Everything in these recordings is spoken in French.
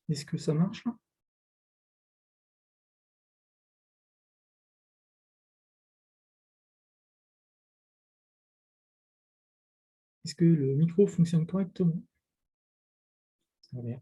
Est-ce que ça marche là? Est-ce que le micro fonctionne correctement? Ça a l'air.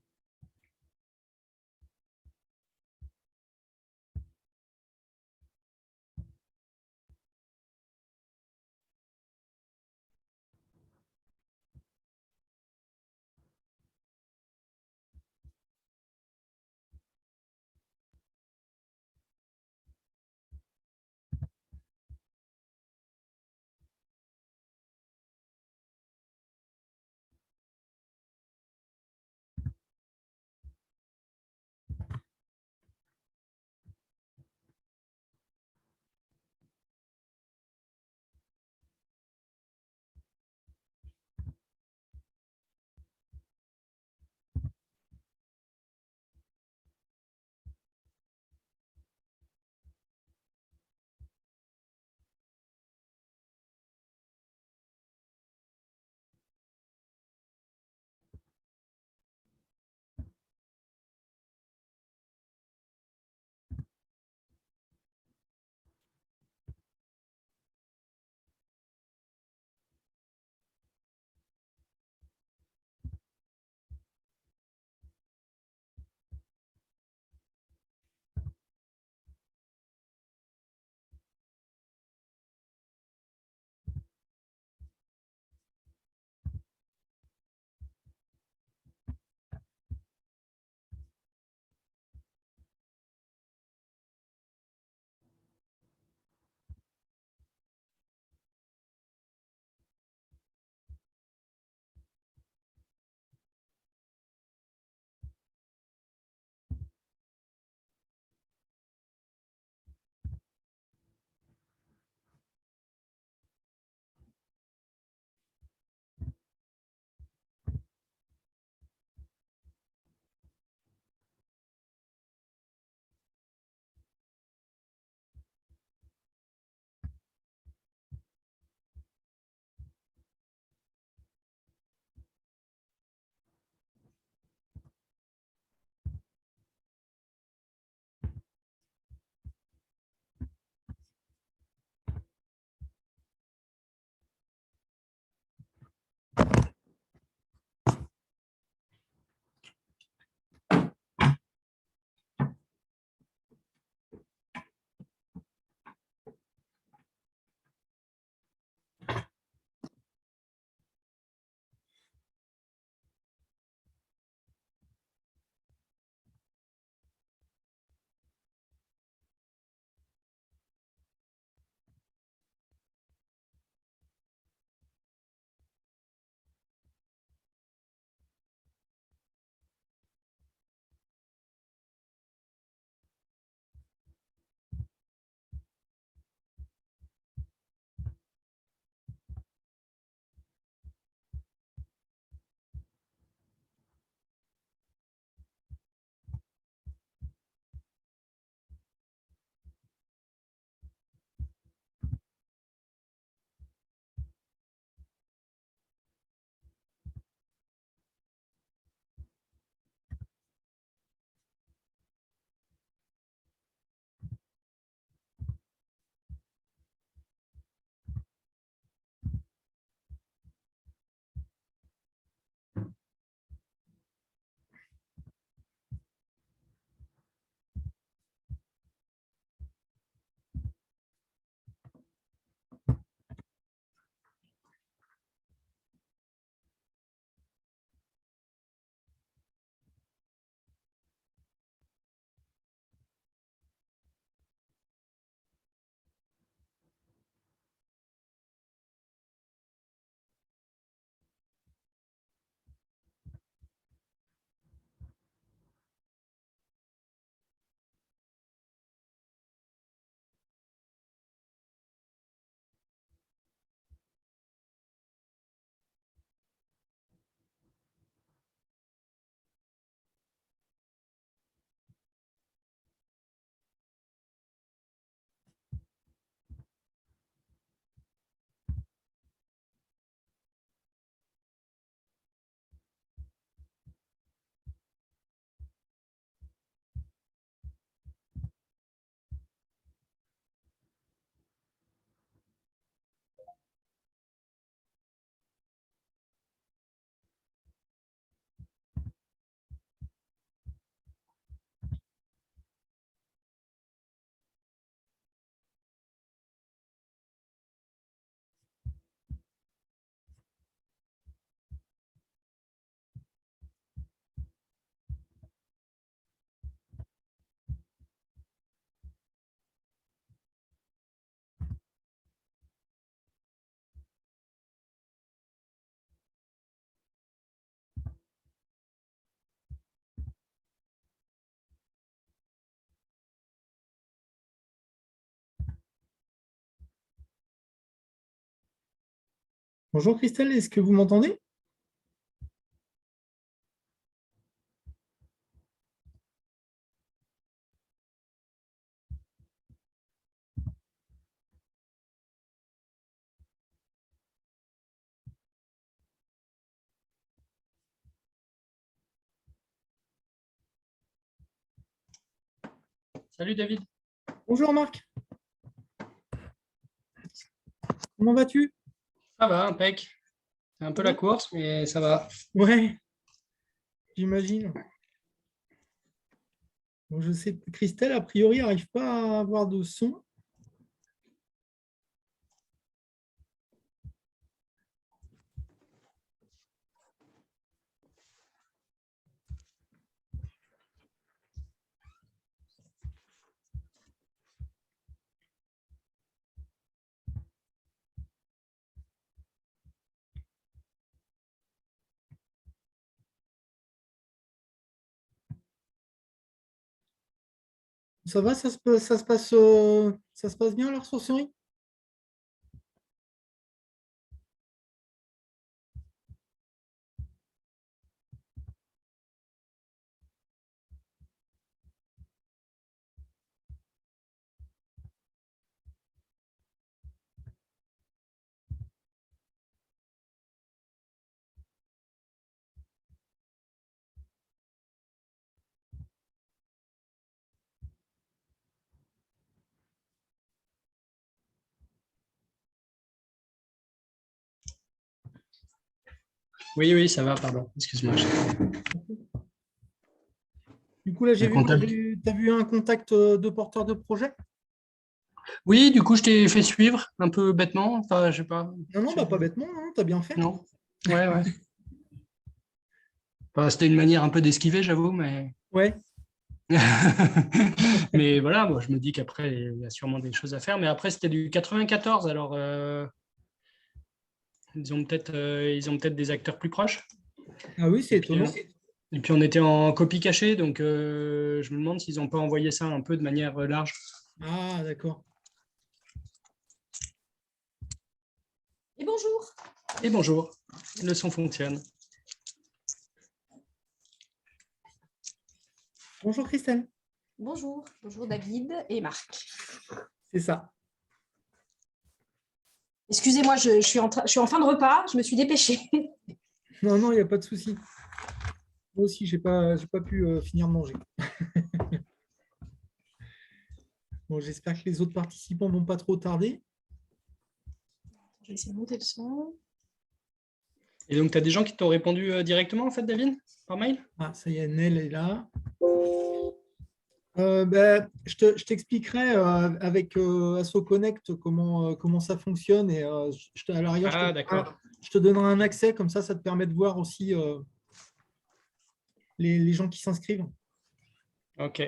Bonjour Christelle, est-ce que vous m'entendez? Salut David. Bonjour Marc, comment vas-tu? Ça va, impec. C'est un peu la course, mais ça va. Ouais, j'imagine. Bon, je sais que Christelle, a priori, n'arrive pas à avoir de son. Ça va, ça se passe bien la ressourcerie? Oui, oui, ça va, pardon. Excuse-moi. Du coup, là, j'ai Un vu que contact. tu as vu un contact de porteur de projet. Oui, du coup, je t'ai fait suivre un peu bêtement. Enfin, je sais pas. Non, non, bah, pas bêtement, hein, tu as bien fait. Non. Ouais, ouais. Enfin, c'était une manière un peu d'esquiver, j'avoue, mais. Ouais, Mais voilà, moi, je me dis qu'après, il y a sûrement des choses à faire. Mais après, c'était du 94, alors ils ont peut-être des acteurs plus proches. ah oui, c'est Et puis, étonnant. et puis on était en copie cachée, donc je me demande s'ils n'ont pas envoyé ça un peu de manière large. Ah, d'accord. Et bonjour. Et bonjour, le son fonctionne. Bonjour Christelle, Bonjour. Bonjour David et Marc. c'est ça. Excusez-moi, je suis je suis en fin de repas, je me suis dépêchée. Non, non, il n'y a pas de souci. Moi aussi, j'ai pas pu finir de manger. Bon, j'espère que les autres participants vont pas trop tarder. Je vais essayer de monter le son. Et donc, tu as des gens qui t'ont répondu directement, en fait, David, par mail? Ah, ça y est, Nel est là. Je t'expliquerai avec Asso Connect comment ça fonctionne et à la rigueur, Ah, d'accord. je te donnerai un accès, comme ça te permet de voir aussi les gens qui s'inscrivent. Ok.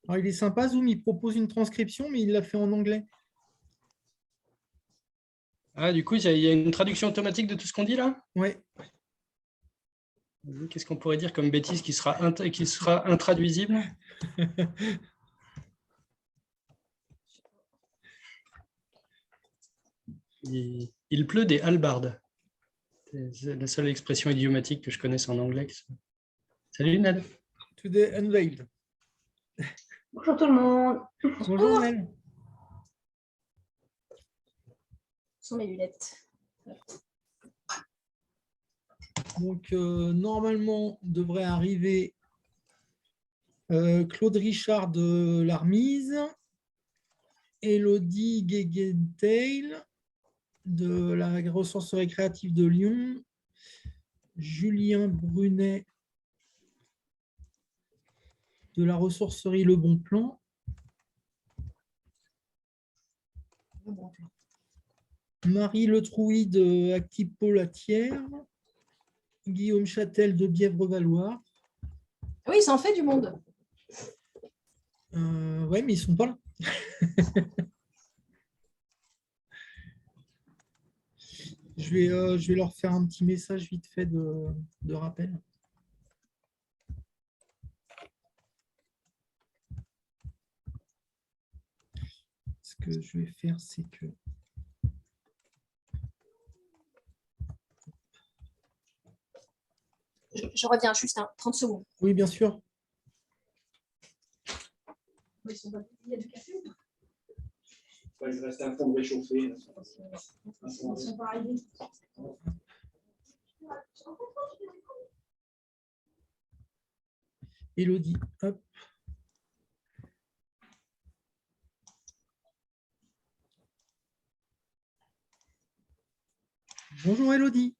Alors, il est sympa, Zoom, il propose une transcription, mais il l'a fait en anglais. Ah, du coup, il y a une traduction automatique de tout ce qu'on dit là? Ouais. Qu'est-ce qu'on pourrait dire comme bêtise qui sera intraduisible? Il pleut des hallebardes. C'est la seule expression idiomatique que je connaisse en anglais. Salut, Ned. Today Unveiled. Bonjour tout le monde. Bonjour, Nel. Ce sont mes lunettes. Donc, normalement, devrait arriver Claude Richard de l'Armise, Elodie Gegenteil de la ressourcerie créative de Lyon, Julien Brunet de la ressourcerie Le Bon Plan, Marie Letrouy de Active Polatière, Guillaume Châtel de Bièvre-Valois. Ah oui, ça en fait du monde. Ouais, mais ils ne sont pas là. Je vais leur faire un petit message vite fait de rappel. Parce que je vais faire, c'est que... Je reviens juste 30 secondes. Oui, bien sûr. Il y a du café ou pas? Ouais, je reste un fond de réchauffer. Ils sont pas arrivés. Élodie, hop. Bonjour Élodie.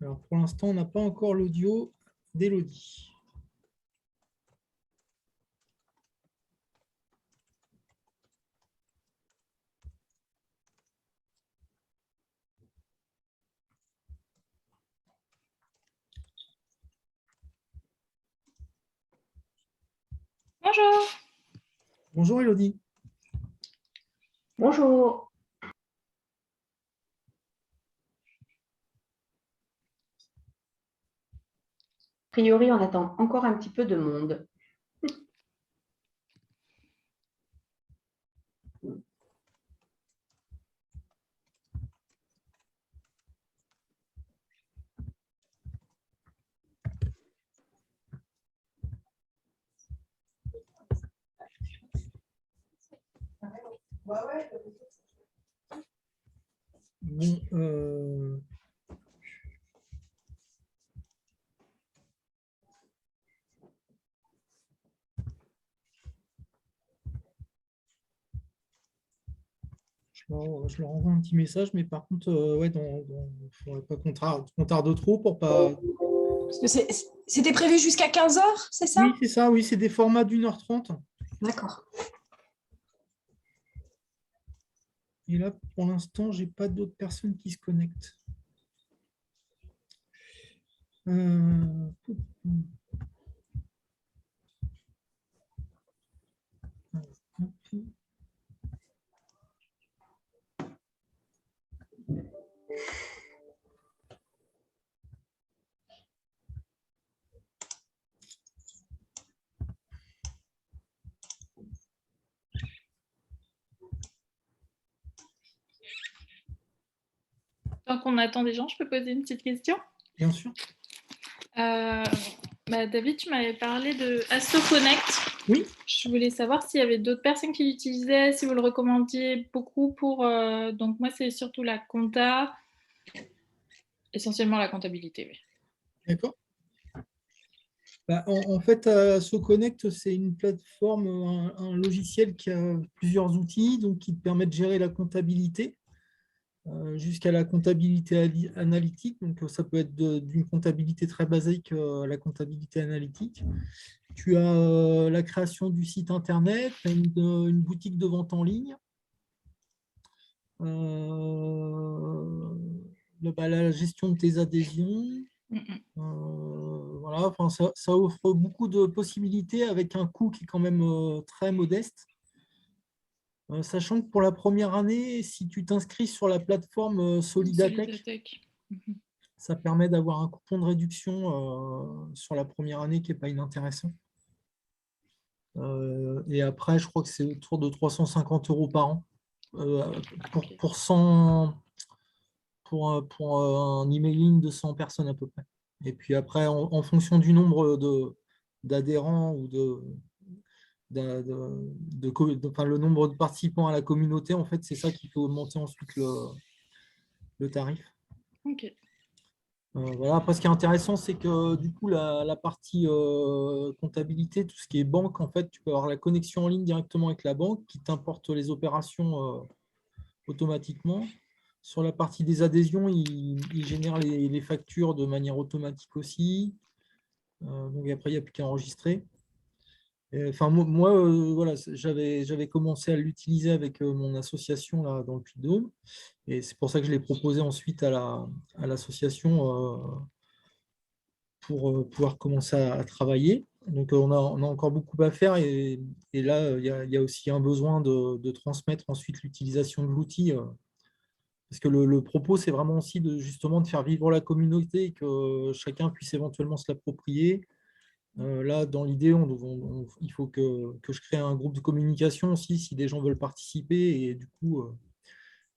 Alors pour l'instant, on n'a pas encore l'audio d'Élodie. Bonjour. Bonjour Élodie. Bonjour. A priori, on attend encore un petit peu de monde. Bon, je leur envoie un petit message, mais par contre, ouais, il ne faudrait pas qu'on tarde trop pour pas... Parce que c'était prévu jusqu'à 15 h, c'est ça? Oui, c'est ça, oui, c'est des formats d'1h30. D'accord. Et là, pour l'instant, je n'ai pas d'autres personnes qui se connectent. Tant qu'on attend des gens, je peux poser une petite question? Bien sûr. David, tu m'avais parlé de AstroConnect. Oui. Je voulais savoir s'il y avait d'autres personnes qui l'utilisaient, si vous le recommandiez beaucoup pour... donc moi, c'est surtout la compta, essentiellement la comptabilité. Oui. D'accord. Bah, en fait, AstroConnect, c'est une plateforme, un logiciel qui a plusieurs outils, donc qui te permet de gérer la comptabilité jusqu'à la comptabilité analytique. Donc, ça peut être d'une comptabilité très basique à la comptabilité analytique. Tu as la création du site internet, une boutique de vente en ligne, la gestion de tes adhésions. Voilà, enfin, ça offre beaucoup de possibilités avec un coût qui est quand même très modeste. Sachant que pour la première année, si tu t'inscris sur la plateforme Solidatech, ça permet d'avoir un coupon de réduction sur la première année qui n'est pas inintéressant. Et après, je crois que c'est autour de 350 € par an pour un emailing de 100 personnes à peu près. Et puis après, en fonction du nombre d'adhérents ou le nombre de participants à la communauté, en fait, c'est ça qui fait augmenter ensuite le tarif. Ok. Voilà. Après, ce qui est intéressant, c'est que du coup, la partie comptabilité, tout ce qui est banque, en fait, tu peux avoir la connexion en ligne directement avec la banque qui t'importe les opérations automatiquement. Sur la partie des adhésions, il génère les factures de manière automatique aussi. Donc après, il n'y a plus qu'à enregistrer. Enfin, moi voilà, j'avais commencé à l'utiliser avec mon association là, dans le Puy-de-Dôme. Et c'est pour ça que je l'ai proposé ensuite à l'association pour pouvoir commencer à travailler. Donc, on a encore beaucoup à faire et là, il y a aussi un besoin de transmettre ensuite l'utilisation de l'outil. Parce que le propos, c'est vraiment aussi justement de faire vivre la communauté et que chacun puisse éventuellement se l'approprier. Là, dans l'idée, il faut que je crée un groupe de communication aussi si des gens veulent participer. Et du coup,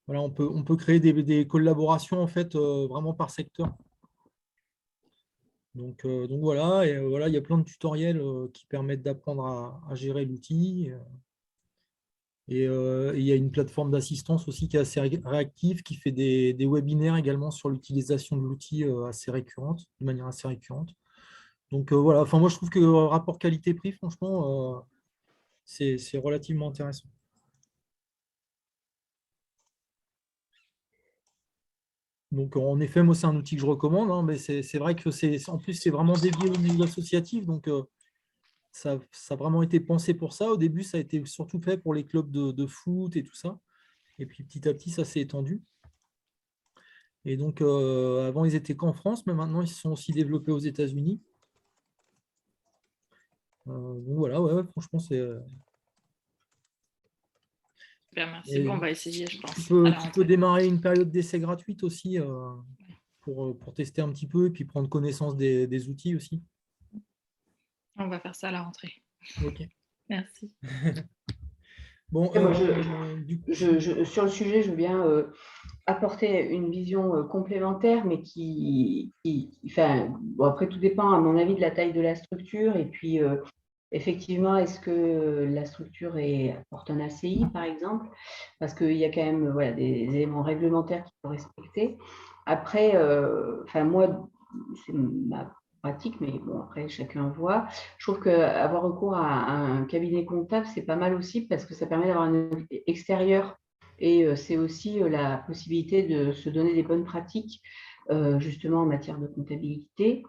voilà, on peut créer des collaborations en fait, vraiment par secteur. Donc voilà, et voilà, il y a plein de tutoriels qui permettent d'apprendre à gérer l'outil. Et il y a une plateforme d'assistance aussi qui est assez réactive, qui fait des webinaires également sur l'utilisation de l'outil assez récurrente, de manière assez récurrente. Donc voilà, enfin, moi je trouve que le rapport qualité-prix, franchement, c'est relativement intéressant. Donc en effet, moi c'est un outil que je recommande, hein, mais c'est vrai que en plus c'est vraiment dédié au niveau associatif, donc ça a vraiment été pensé pour ça. Au début, ça a été surtout fait pour les clubs de foot et tout ça. Et puis petit à petit, ça s'est étendu. Et donc, avant, ils étaient qu'en France, mais maintenant, ils se sont aussi développés aux États-Unis. Donc voilà, ouais, franchement, c'est. Super, merci. Et Bon, on va essayer, je pense. tu peux démarrer une période d'essai gratuite aussi pour tester un petit peu et puis prendre connaissance des outils aussi. On va faire ça à la rentrée. Ok. Merci. Bon, Et moi, du coup, sur le sujet, je veux bien apporter une vision complémentaire, mais enfin, bon, après, tout dépend, à mon avis, de la taille de la structure. Et puis, effectivement, est-ce que la structure porte un ACI, par exemple? Parce qu'il y a quand même voilà, des éléments réglementaires qu'il faut respecter. Après, enfin, moi, c'est ma pratique, mais bon, après, chacun voit. Je trouve qu'avoir recours à un cabinet comptable, c'est pas mal aussi parce que ça permet d'avoir un extérieur et c'est aussi la possibilité de se donner des bonnes pratiques, justement en matière de comptabilité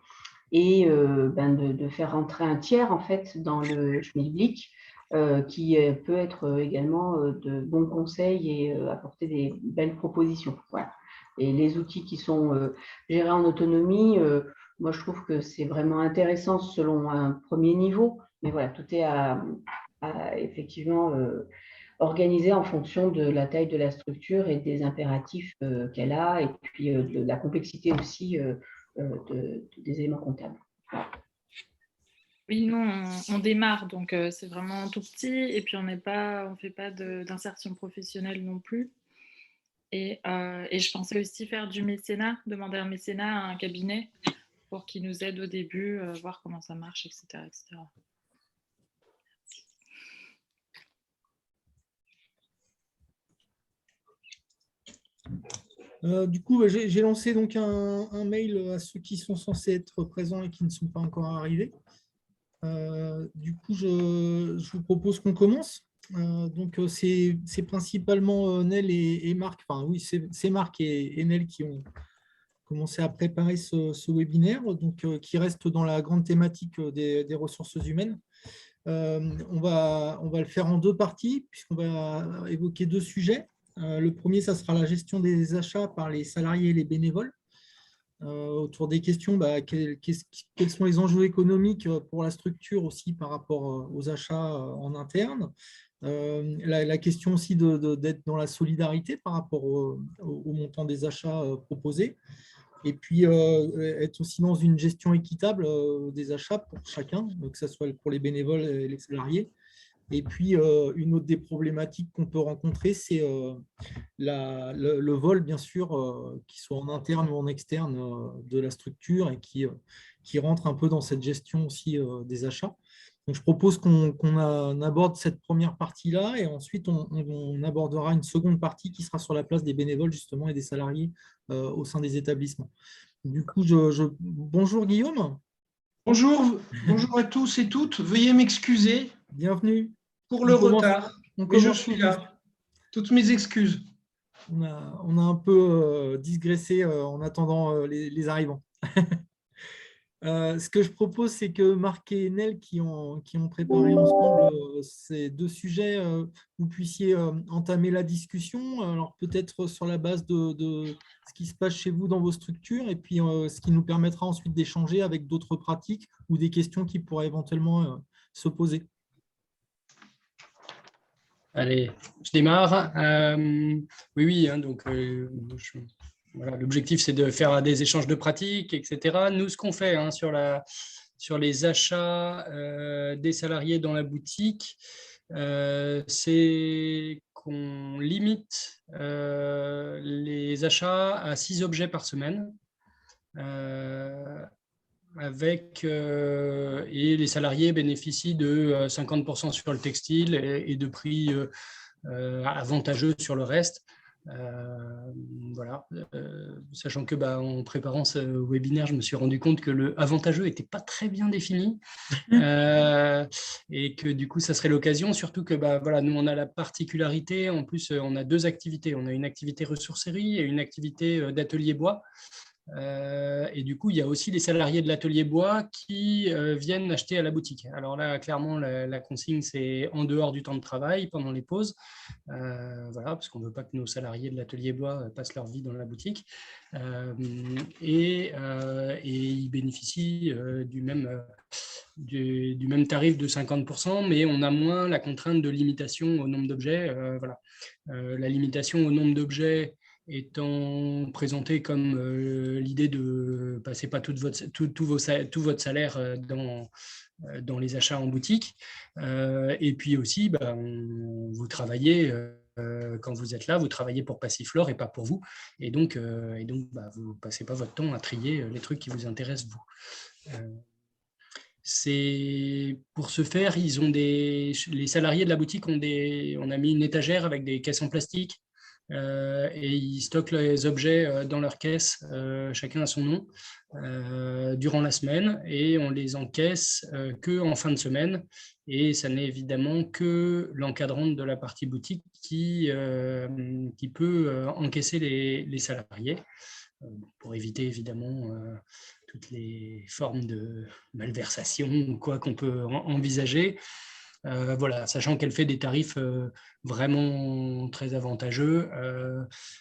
et de faire rentrer un tiers en fait dans le schmilblick qui peut être également de bons conseils et apporter des belles propositions. Voilà. Et les outils qui sont gérés en autonomie, moi je trouve que c'est vraiment intéressant selon un premier niveau, mais voilà, tout est à effectivement organiser en fonction de la taille de la structure et des impératifs qu'elle a, et puis de la complexité aussi des éléments comptables. Oui, nous, on démarre, donc c'est vraiment tout petit. Et puis, on ne fait pas d'insertion professionnelle non plus. Et je pensais aussi faire du mécénat, demander un mécénat à un cabinet pour qu'il nous aide au début, voir comment ça marche, etc. etc. Du coup, j'ai lancé donc un mail à ceux qui sont censés être présents et qui ne sont pas encore arrivés. Du coup, je vous propose qu'on commence. Donc, c'est principalement Nel et Marc, enfin oui, c'est Marc et Nel qui ont commencé à préparer ce webinaire, donc, qui reste dans la grande thématique des ressources humaines. On va le faire en deux parties, puisqu'on va évoquer deux sujets. Le premier, ça sera la gestion des achats par les salariés et les bénévoles. Autour des questions, quels sont les enjeux économiques pour la structure aussi par rapport aux achats en interne. La question aussi d'être dans la solidarité par rapport au montant des achats proposés. Et puis, être aussi dans une gestion équitable des achats pour chacun, que ce soit pour les bénévoles et les salariés. Et puis, une autre des problématiques qu'on peut rencontrer, c'est le vol, bien sûr, qu'il soit en interne ou en externe de la structure et qui rentre un peu dans cette gestion aussi des achats. Donc, je propose qu'on aborde cette première partie-là et ensuite, on abordera une seconde partie qui sera sur la place des bénévoles, justement, et des salariés au sein des établissements. Du coup, bonjour Guillaume. Bonjour, bonjour à tous et toutes. Veuillez m'excuser Bienvenue. pour le retard, mais je suis tout juste. là. Toutes mes excuses. On a un peu digressé en attendant les arrivants. Ce que je propose, c'est que Marc et Nel, qui ont préparé ensemble ces deux sujets, vous puissiez entamer la discussion. Alors peut-être sur la base de ce qui se passe chez vous dans vos structures, et puis ce qui nous permettra ensuite d'échanger avec d'autres pratiques ou des questions qui pourraient éventuellement se poser. Allez, je démarre. Oui, hein, donc voilà, l'objectif, c'est de faire des échanges de pratiques, etc. Nous, ce qu'on fait hein, sur les achats des salariés dans la boutique, c'est qu'on limite les achats à 6 objets par semaine. Et les salariés bénéficient de 50% sur le textile et de prix avantageux sur le reste. Voilà. Sachant que en préparant ce webinaire, je me suis rendu compte que le avantageux n'était pas très bien défini et que du coup, ça serait l'occasion, surtout que voilà, nous, on a la particularité, en plus, on a 2 activités. On a une activité ressourcerie et une activité d'atelier bois. Et du coup, il y a aussi les salariés de l'atelier bois qui viennent acheter à la boutique. Alors là, clairement, la consigne, c'est en dehors du temps de travail, pendant les pauses. Voilà, parce qu'on ne veut pas que nos salariés de l'atelier bois passent leur vie dans la boutique. Et ils bénéficient du même tarif de 50%, mais on a moins la contrainte de limitation au nombre d'objets. Voilà. La limitation au nombre d'objets étant présenté comme l'idée de passer pas tout votre salaire dans les achats en boutique. Et puis aussi, vous travaillez, quand vous êtes là, vous travaillez pour Passiflore et pas pour vous. Et donc vous ne passez pas votre temps à trier les trucs qui vous intéressent, vous. C'est pour ce faire, les salariés de la boutique on a mis une étagère avec des caisses en plastique. Et ils stockent les objets dans leur caisse, chacun à son nom, durant la semaine, et on les encaisse qu'en fin de semaine. Et ça n'est évidemment que l'encadrante de la partie boutique qui peut encaisser les salariés, pour éviter évidemment toutes les formes de malversation ou quoi qu'on peut envisager. Voilà, sachant qu'elle fait des tarifs vraiment très avantageux,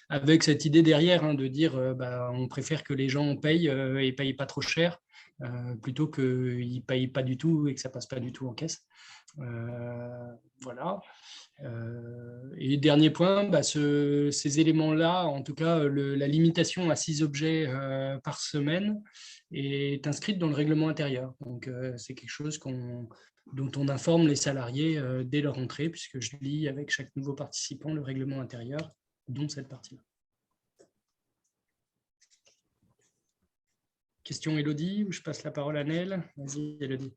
avec cette idée derrière de dire on préfère que les gens payent et ne payent pas trop cher, plutôt qu'ils ne payent pas du tout et que ça ne passe pas du tout en caisse. Voilà. Et dernier point, ces éléments-là, en tout cas la limitation à 6 objets par semaine est inscrite dans le règlement intérieur. Donc c'est quelque chose dont on informe les salariés dès leur entrée, puisque je lis avec chaque nouveau participant le règlement intérieur, dont cette partie-là. Question Élodie, ou je passe la parole à Nel? Vas-y, Élodie.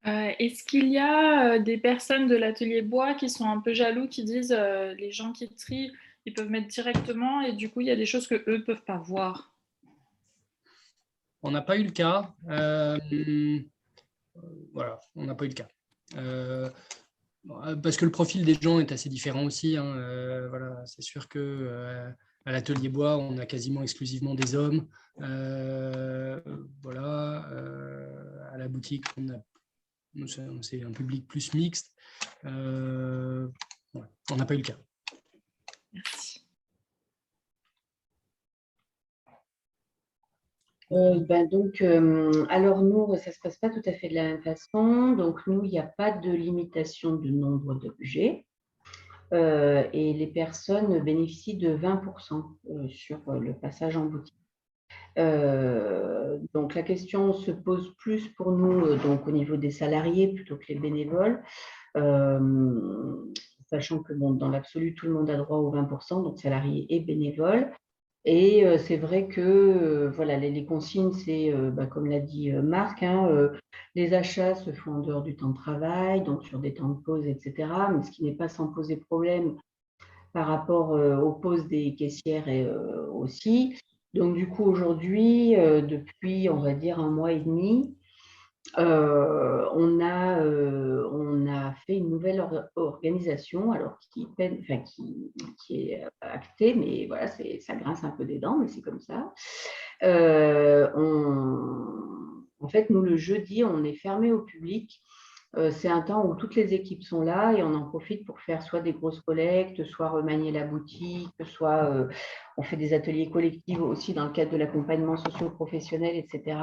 Est-ce qu'il y a des personnes de l'atelier bois qui sont un peu jaloux, qui disent les gens qui trient, ils peuvent mettre directement et du coup, il y a des choses qu'eux ne peuvent pas voir? On n'a pas eu le cas. Voilà, on n'a pas eu le cas. Parce que le profil des gens est assez différent aussi. Voilà, c'est sûr que à l'atelier bois, on a quasiment exclusivement des hommes. Voilà, à la boutique, c'est un public plus mixte. Ouais, on n'a pas eu le cas. Merci. Alors nous, ça ne se passe pas tout à fait de la même façon. Donc nous, il n'y a pas de limitation de nombre d'objets et les personnes bénéficient de 20% sur le passage en boutique. Donc la question se pose plus pour nous donc au niveau des salariés plutôt que les bénévoles, sachant que dans l'absolu, tout le monde a droit aux 20%, donc salariés et bénévoles. Et c'est vrai que voilà, les consignes, c'est, comme l'a dit Marc, les achats se font en dehors du temps de travail, donc sur des temps de pause, etc. Mais ce qui n'est pas sans poser problème par rapport aux pauses des caissières aussi. Donc du coup, aujourd'hui, depuis, on va dire, 1 mois et demi, on a fait une nouvelle organisation, alors qui est actée, mais voilà, ça grince un peu des dents, mais c'est comme ça. En fait, nous, le jeudi, on est fermé au public. C'est un temps où toutes les équipes sont là et on en profite pour faire soit des grosses collectes, soit remanier la boutique, soit on fait des ateliers collectifs aussi dans le cadre de l'accompagnement socio-professionnel, etc.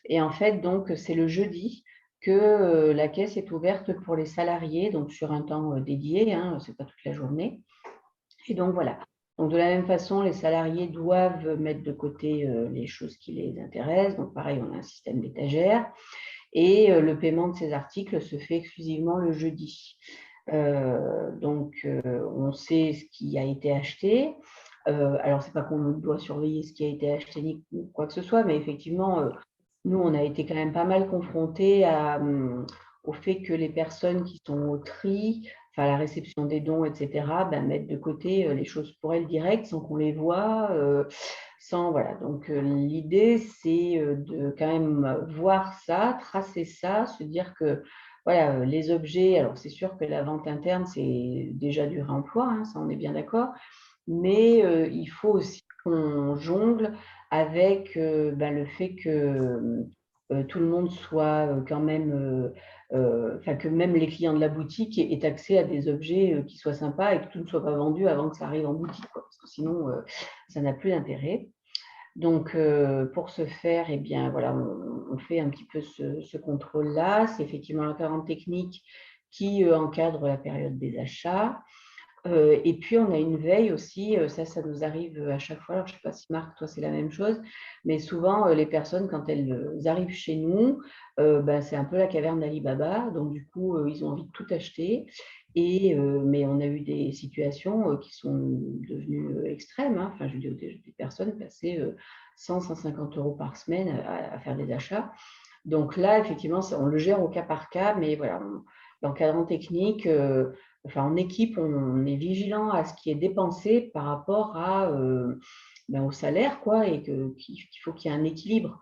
Et en fait, donc, c'est le jeudi que la caisse est ouverte pour les salariés, donc sur un temps dédié, hein, ce n'est pas toute la journée. Et donc, voilà. Donc, de la même façon, les salariés doivent mettre de côté les choses qui les intéressent. Donc, pareil, on a un système d'étagère. Et le paiement de ces articles se fait exclusivement le jeudi. Donc, on sait ce qui a été acheté. Alors, ce n'est pas qu'on doit surveiller ce qui a été acheté ni quoi que ce soit, mais effectivement, nous, on a été quand même pas mal confrontés au fait que les personnes qui sont au tri, enfin la réception des dons, etc., mettent de côté les choses pour elles directes sans qu'on les voit. Voilà. Donc, l'idée, c'est de quand même voir ça, tracer ça, se dire que voilà, les objets, alors c'est sûr que la vente interne, c'est déjà du réemploi, hein, ça on est bien d'accord, mais il faut aussi qu'on jongle avec le fait que tout le monde soit quand même, que même les clients de la boutique aient accès à des objets qui soient sympas et que tout ne soit pas vendu avant que ça arrive en boutique, quoi, parce que sinon, ça n'a plus d'intérêt. Donc, pour ce faire, eh bien, voilà, on fait un petit peu ce contrôle-là. C'est effectivement l'encadrement technique qui encadre la période des achats. Et puis, on a une veille aussi, ça nous arrive à chaque fois. Alors, je ne sais pas si Marc, toi, c'est la même chose, mais souvent, les personnes, quand elles arrivent chez nous, c'est un peu la caverne d'Ali Baba. Donc, du coup, ils ont envie de tout acheter. Mais on a eu des situations qui sont devenues extrêmes. Hein. Enfin, je veux dire, des personnes passaient 100, 150 € par semaine à faire des achats. Donc là, effectivement, on le gère au cas par cas, mais voilà, l'encadrant technique, en équipe, on est vigilant à ce qui est dépensé par rapport au salaire, quoi, et qu'il faut qu'il y ait un équilibre.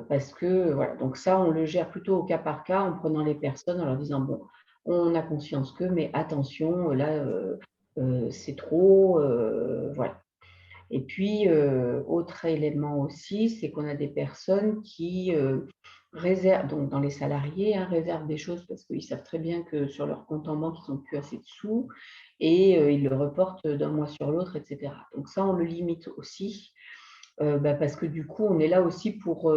Parce que, voilà, donc ça, on le gère plutôt au cas par cas en prenant les personnes, en leur disant, bon, on a conscience que, mais attention, là, c'est trop, voilà. Et puis, autre élément aussi, c'est qu'on a des personnes qui réservent, donc dans les salariés, hein, réservent des choses parce qu'ils savent très bien que sur leur compte en banque, ils n'ont plus assez de sous et ils le reportent d'un mois sur l'autre, etc. Donc ça, on le limite aussi. Parce que du coup, on est là aussi pour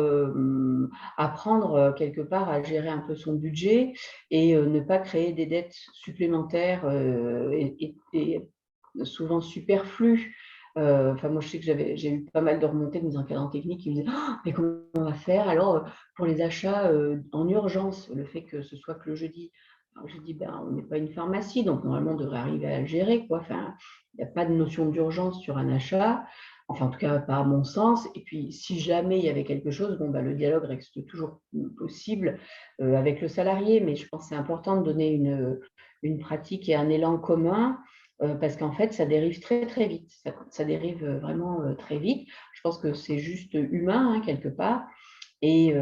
apprendre quelque part à gérer un peu son budget et ne pas créer des dettes supplémentaires et souvent superflues. Moi, je sais que j'ai eu pas mal de remontées de mes encadrants techniques qui me disaient « mais comment on va faire alors pour les achats en urgence ?» Le fait que ce soit que le jeudi. Alors, je dis, on n'est pas une pharmacie, donc normalement, on devrait arriver à le gérer, quoi. Enfin, il n'y a pas de notion d'urgence sur un achat. Enfin, en tout cas, pas à mon sens. Et puis, si jamais il y avait quelque chose, le dialogue reste toujours possible avec le salarié. Mais je pense que c'est important de donner une pratique et un élan commun parce qu'en fait, ça dérive très, très vite. Ça dérive vraiment très vite. Je pense que c'est juste humain, hein, quelque part. Et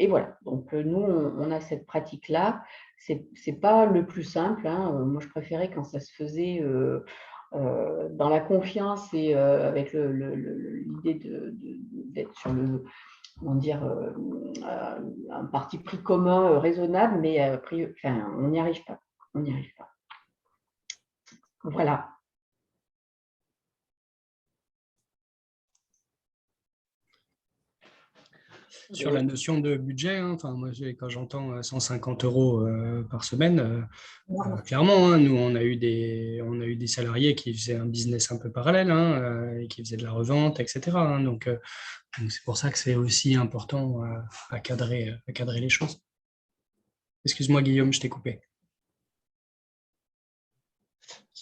voilà. Donc, nous, on a cette pratique-là. C'est pas le plus simple. Hein. Moi, je préférais quand ça se faisait dans la confiance et avec l'idée d'être sur un parti pris commun raisonnable, mais on n'y arrive pas. On n'y arrive pas. Voilà. Sur la notion de budget, hein, moi, quand j'entends 150 € par semaine, clairement, hein, nous, on a eu des salariés qui faisaient un business un peu parallèle et qui faisaient de la revente, etc. Donc, c'est pour ça que c'est aussi important à cadrer les choses. Excuse-moi, Guillaume, je t'ai coupé.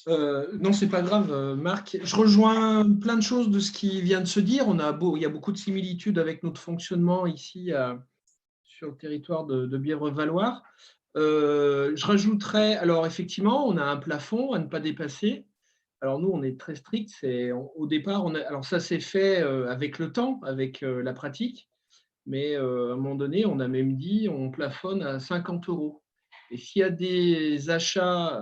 Non, c'est pas grave, Marc. Je rejoins plein de choses de ce qui vient de se dire. Il y a beaucoup de similitudes avec notre fonctionnement ici sur le territoire de Bièvre-Valloire. Je rajouterais, alors effectivement, on a un plafond à ne pas dépasser. Alors nous, on est très strict. Au départ, alors ça s'est fait avec le temps, avec la pratique. mais à un moment donné, on a même dit on plafonne à 50 €. Et s'il y a des achats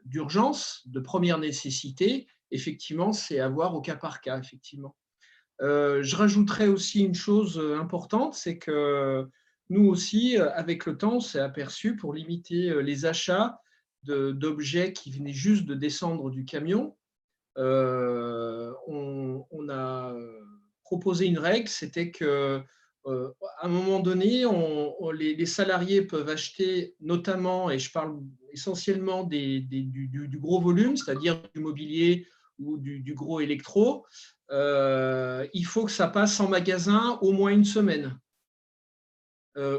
d'urgence, de première nécessité, effectivement, c'est à voir au cas par cas, effectivement. Je rajouterais aussi une chose importante, c'est que nous aussi, avec le temps, on s'est aperçu pour limiter les achats d'objets qui venaient juste de descendre du camion, on a proposé une règle, c'était que à un moment donné, les salariés peuvent acheter notamment, et je parle essentiellement du gros volume, c'est-à-dire du mobilier ou du gros électro, il faut que ça passe en magasin au moins une semaine.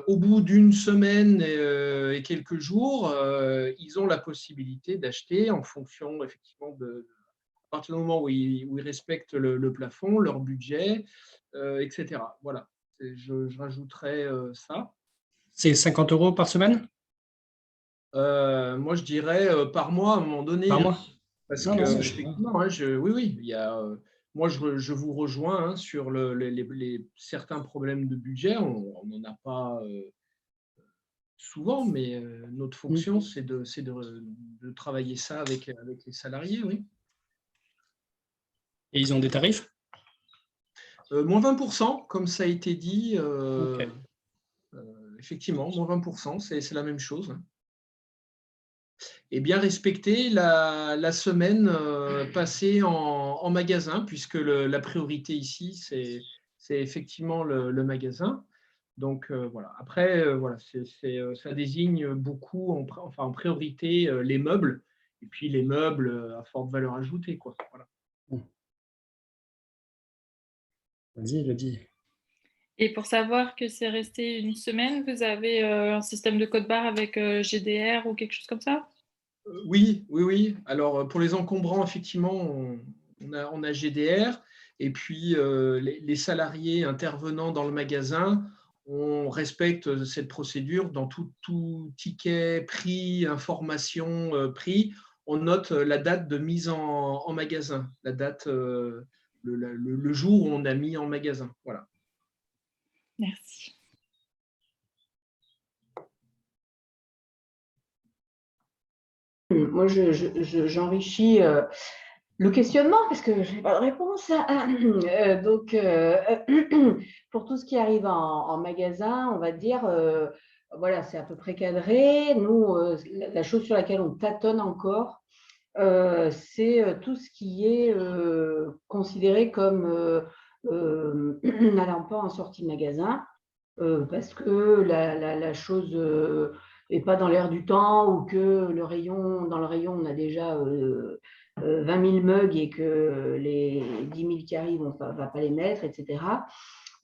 Au bout d'une semaine et quelques jours, ils ont la possibilité d'acheter en fonction effectivement à partir du moment où ils respectent le plafond, leur budget, etc. Voilà, je rajouterais ça. C'est 50 € par semaine? Moi, je dirais par mois à un moment donné. Par mois? Parce Non, que, non, effectivement, hein, oui, il y a, moi, je vous rejoins hein, sur certains problèmes de budget. On n'en a pas souvent, mais notre fonction, c'est de travailler ça avec les salariés, oui. Et ils ont des tarifs? Moins 20%, comme ça a été dit. Ok. Effectivement, moins 20%, c'est la même chose. Et bien respecter la semaine passée en magasin, puisque la priorité ici, c'est effectivement le magasin. Donc voilà. Après, voilà, ça désigne beaucoup en priorité les meubles, et puis les meubles à forte valeur ajoutée, quoi. Voilà. Vas-y, Elodie. Et pour savoir que c'est resté une semaine, vous avez un système de code barre avec GDR ou quelque chose comme ça? Oui. Alors, pour les encombrants, effectivement, on a GDR. Et puis, les salariés intervenant dans le magasin, on respecte cette procédure. Dans tout ticket, prix, information, prix, on note la date de mise en magasin, la date, le jour où on a mis en magasin. Voilà. Merci. Moi, j'enrichis le questionnement parce que je n'ai pas de réponse. Donc, pour tout ce qui arrive en magasin, on va dire, voilà, c'est à peu près cadré. Nous, la chose sur laquelle on tâtonne encore, c'est tout ce qui est considéré comme n'allant pas en sortie de magasin, parce que la chose n'est pas dans l'air du temps, ou que dans le rayon, on a déjà 20 000 mugs et que les 10 000 qui arrivent, on ne va pas les mettre, etc.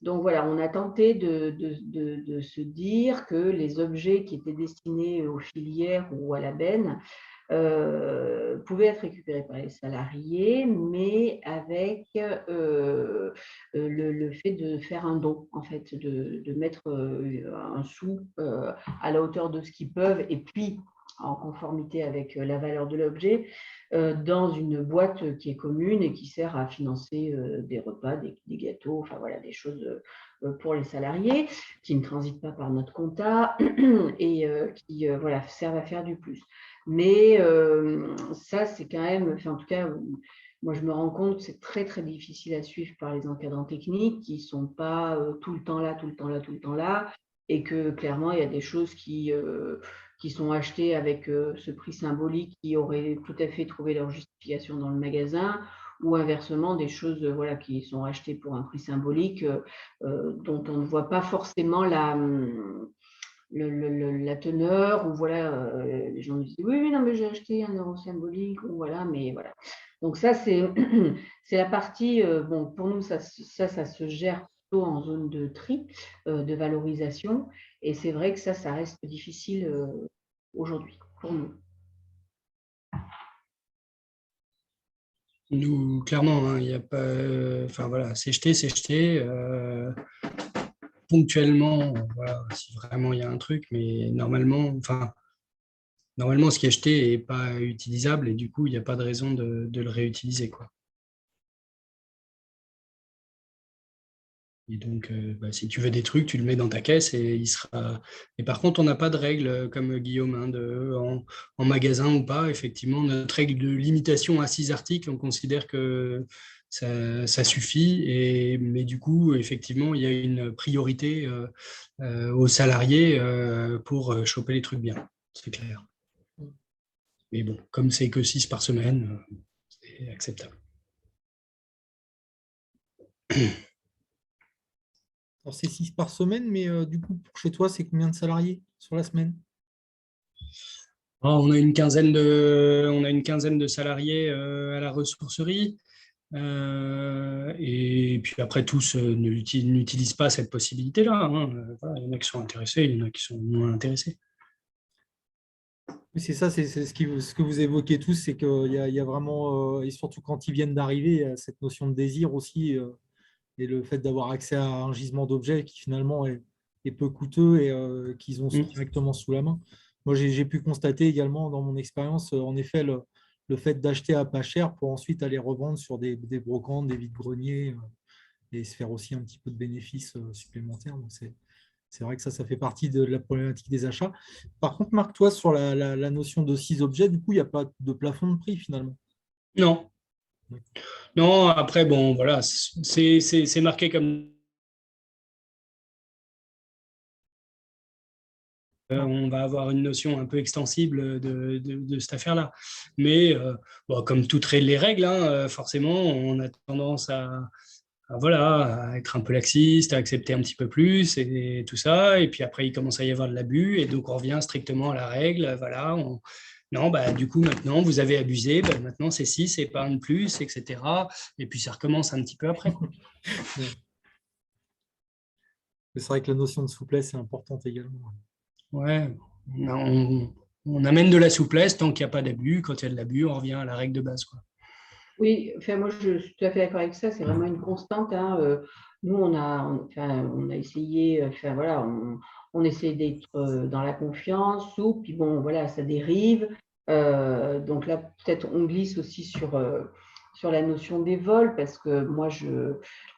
Donc voilà, on a tenté de se dire que les objets qui étaient destinés aux filières ou à la benne pouvaient être récupérés par les salariés, mais avec le fait de faire un don, en fait, de mettre un sou à la hauteur de ce qu'ils peuvent, et puis en conformité avec la valeur de l'objet, dans une boîte qui est commune et qui sert à financer des repas, des gâteaux, enfin voilà, des choses pour les salariés qui ne transitent pas par notre compta et qui voilà, servent à faire du plus. Mais ça, c'est quand même, enfin, en tout cas, moi, je me rends compte que c'est très, très difficile à suivre par les encadrants techniques qui ne sont pas tout le temps là, et que clairement, il y a des choses qui sont achetées avec ce prix symbolique qui auraient tout à fait trouvé leur justification dans le magasin, ou inversement, des choses voilà, qui sont achetées pour un prix symbolique dont on ne voit pas forcément la teneur, ou voilà, les gens me disent oui, non, mais j'ai acheté un euro symbolique, ou voilà, mais voilà. Donc ça, c'est la partie, bon, pour nous, ça se gère plutôt en zone de tri, de valorisation, et c'est vrai que ça reste difficile aujourd'hui pour nous. Nous, clairement, hein, il n'y a pas. Enfin voilà, c'est jeté. Ponctuellement, voilà, si vraiment il y a un truc, mais normalement, ce qui est acheté n'est pas utilisable, et du coup, il n'y a pas de raison de le réutiliser, quoi. Et donc, si tu veux des trucs, tu le mets dans ta caisse et il sera. Et par contre, on n'a pas de règle comme Guillaume en magasin ou pas. Effectivement, notre règle de limitation à 6 articles, on considère que ça suffit. Mais du coup, effectivement, il y a une priorité aux salariés pour choper les trucs bien. C'est clair. Mais bon, comme c'est que 6 par semaine, c'est acceptable. Alors, c'est 6 par semaine, mais du coup, pour chez toi, c'est combien de salariés sur la semaine? On a une quinzaine de salariés à la ressourcerie. Et puis après, tous n'utilisent pas cette possibilité-là, hein. Voilà, il y en a qui sont intéressés, il y en a qui sont moins intéressés. Oui, c'est ça, c'est ce que vous évoquez tous, c'est qu'il y a vraiment, et surtout quand ils viennent d'arriver, il y a cette notion de désir aussi, et le fait d'avoir accès à un gisement d'objets qui finalement est peu coûteux et qu'ils ont directement sous la main. Moi, j'ai pu constater également dans mon expérience, en effet, le fait d'acheter à pas cher pour ensuite aller revendre sur des brocantes, des vides-greniers, et se faire aussi un petit peu de bénéfices supplémentaires. Donc, c'est vrai que ça fait partie de la problématique des achats. Par contre, Marc, toi, sur la notion de 6 objets, du coup, il n'y a pas de plafond de prix finalement. Non. Non, après, bon, voilà, c'est marqué comme. On va avoir une notion un peu extensible de cette affaire-là. Mais comme toutes les règles, hein, forcément, on a tendance voilà, à être un peu laxiste, à accepter un petit peu plus et tout ça. Et puis après, il commence à y avoir de l'abus. Et donc, on revient strictement à la règle. Voilà, non, du coup, maintenant, vous avez abusé. Maintenant, c'est 6, c'est pas un de plus, etc. Et puis, ça recommence un petit peu après. C'est vrai que la notion de souplesse est importante également. Ouais, on amène de la souplesse tant qu'il n'y a pas d'abus. Quand il y a de l'abus, on revient à la règle de base, quoi. Oui, enfin, moi je suis tout à fait d'accord avec ça, c'est vraiment une constante, hein. Nous, on a essayé, enfin, voilà, on essaie d'être dans la confiance, puis bon, voilà, ça dérive. Donc là, peut-être on glisse aussi sur la notion des vols, parce que moi,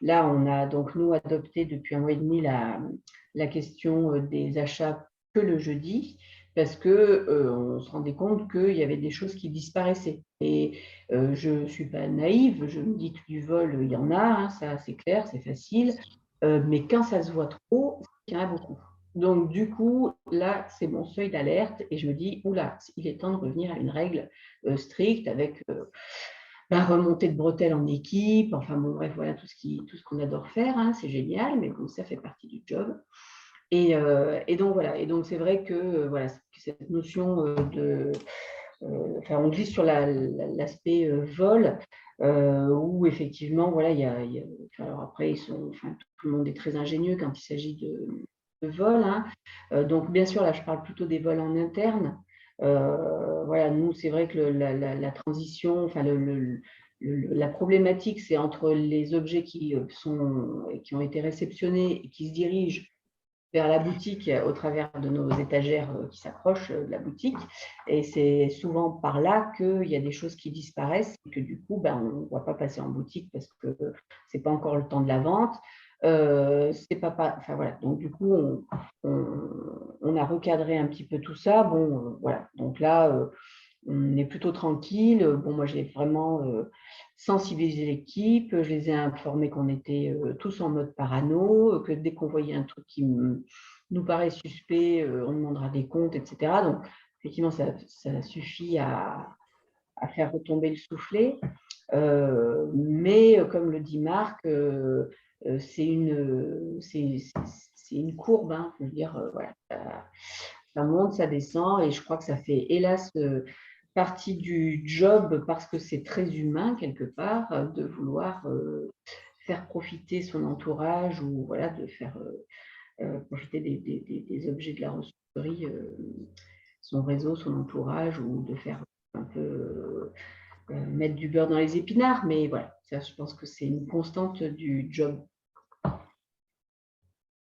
là, on a donc nous adopté depuis 1 mois et demi la question des achats que le jeudi, parce que on se rendait compte qu'il y avait des choses qui disparaissaient. Et je ne suis pas naïve, je me dis que du vol, il y en a, hein, ça c'est clair, c'est facile, mais quand ça se voit trop, il y en a beaucoup. Donc du coup, là, c'est mon seuil d'alerte et je me dis, oula, il est temps de revenir à une règle stricte avec la remontée de bretelles en équipe, enfin bon, bref, voilà tout ce qu'on adore faire, hein, c'est génial, mais bon, ça fait partie du job. Et donc voilà, et donc c'est vrai que voilà, cette notion on glisse sur l'aspect vol, où effectivement, voilà, alors après, tout le monde est très ingénieux quand il s'agit de vol, hein. Donc, bien sûr, là, je parle plutôt des vols en interne. Voilà, nous, c'est vrai que la transition, la problématique, c'est entre les objets qui ont été réceptionnés et qui se dirigent vers la boutique au travers de nos étagères qui s'approchent de la boutique. Et c'est souvent par là qu'il y a des choses qui disparaissent et que du coup, on ne voit pas passer en boutique parce que ce n'est pas encore le temps de la vente. Voilà. Donc du coup, on a recadré un petit peu tout ça. Bon, voilà. Donc là, on est plutôt tranquille. Bon, moi, j'ai vraiment sensibilisé l'équipe. Je les ai informés qu'on était tous en mode parano, que dès qu'on voyait un truc qui nous paraît suspect, on demandera des comptes, etc. Donc, effectivement, ça suffit à faire retomber le soufflet. Mais comme le dit Marc, c'est une courbe, hein. Je veux dire, voilà, ça monte, ça descend, et je crois que ça fait, hélas, partie du job parce que c'est très humain quelque part de vouloir faire profiter son entourage ou voilà, de faire profiter des objets de la ressourcerie, son réseau, son entourage, ou de faire un peu mettre du beurre dans les épinards. Mais voilà, ça, je pense que c'est une constante du job.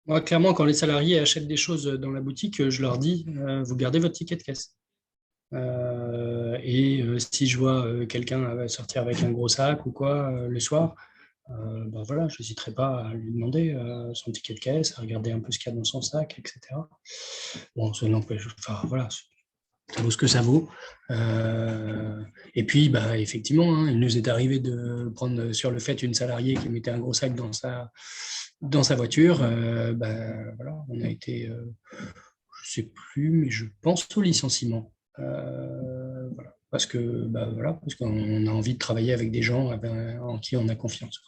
Moi, clairement, quand les salariés achètent des choses dans la boutique, je leur dis, vous gardez votre ticket de caisse. Si je vois quelqu'un sortir avec un gros sac ou quoi le soir, voilà, je n'hésiterai pas à lui demander son ticket de caisse, à regarder un peu ce qu'il y a dans son sac, etc. Bon, ça n'empêche, enfin voilà, ça vaut ce que ça vaut. Et puis, effectivement, hein, il nous est arrivé de prendre sur le fait une salariée qui mettait un gros sac dans sa voiture. Voilà, on a été, je sais plus, mais je pense au licenciement. Voilà, parce qu'on a envie de travailler avec des gens en qui on a confiance.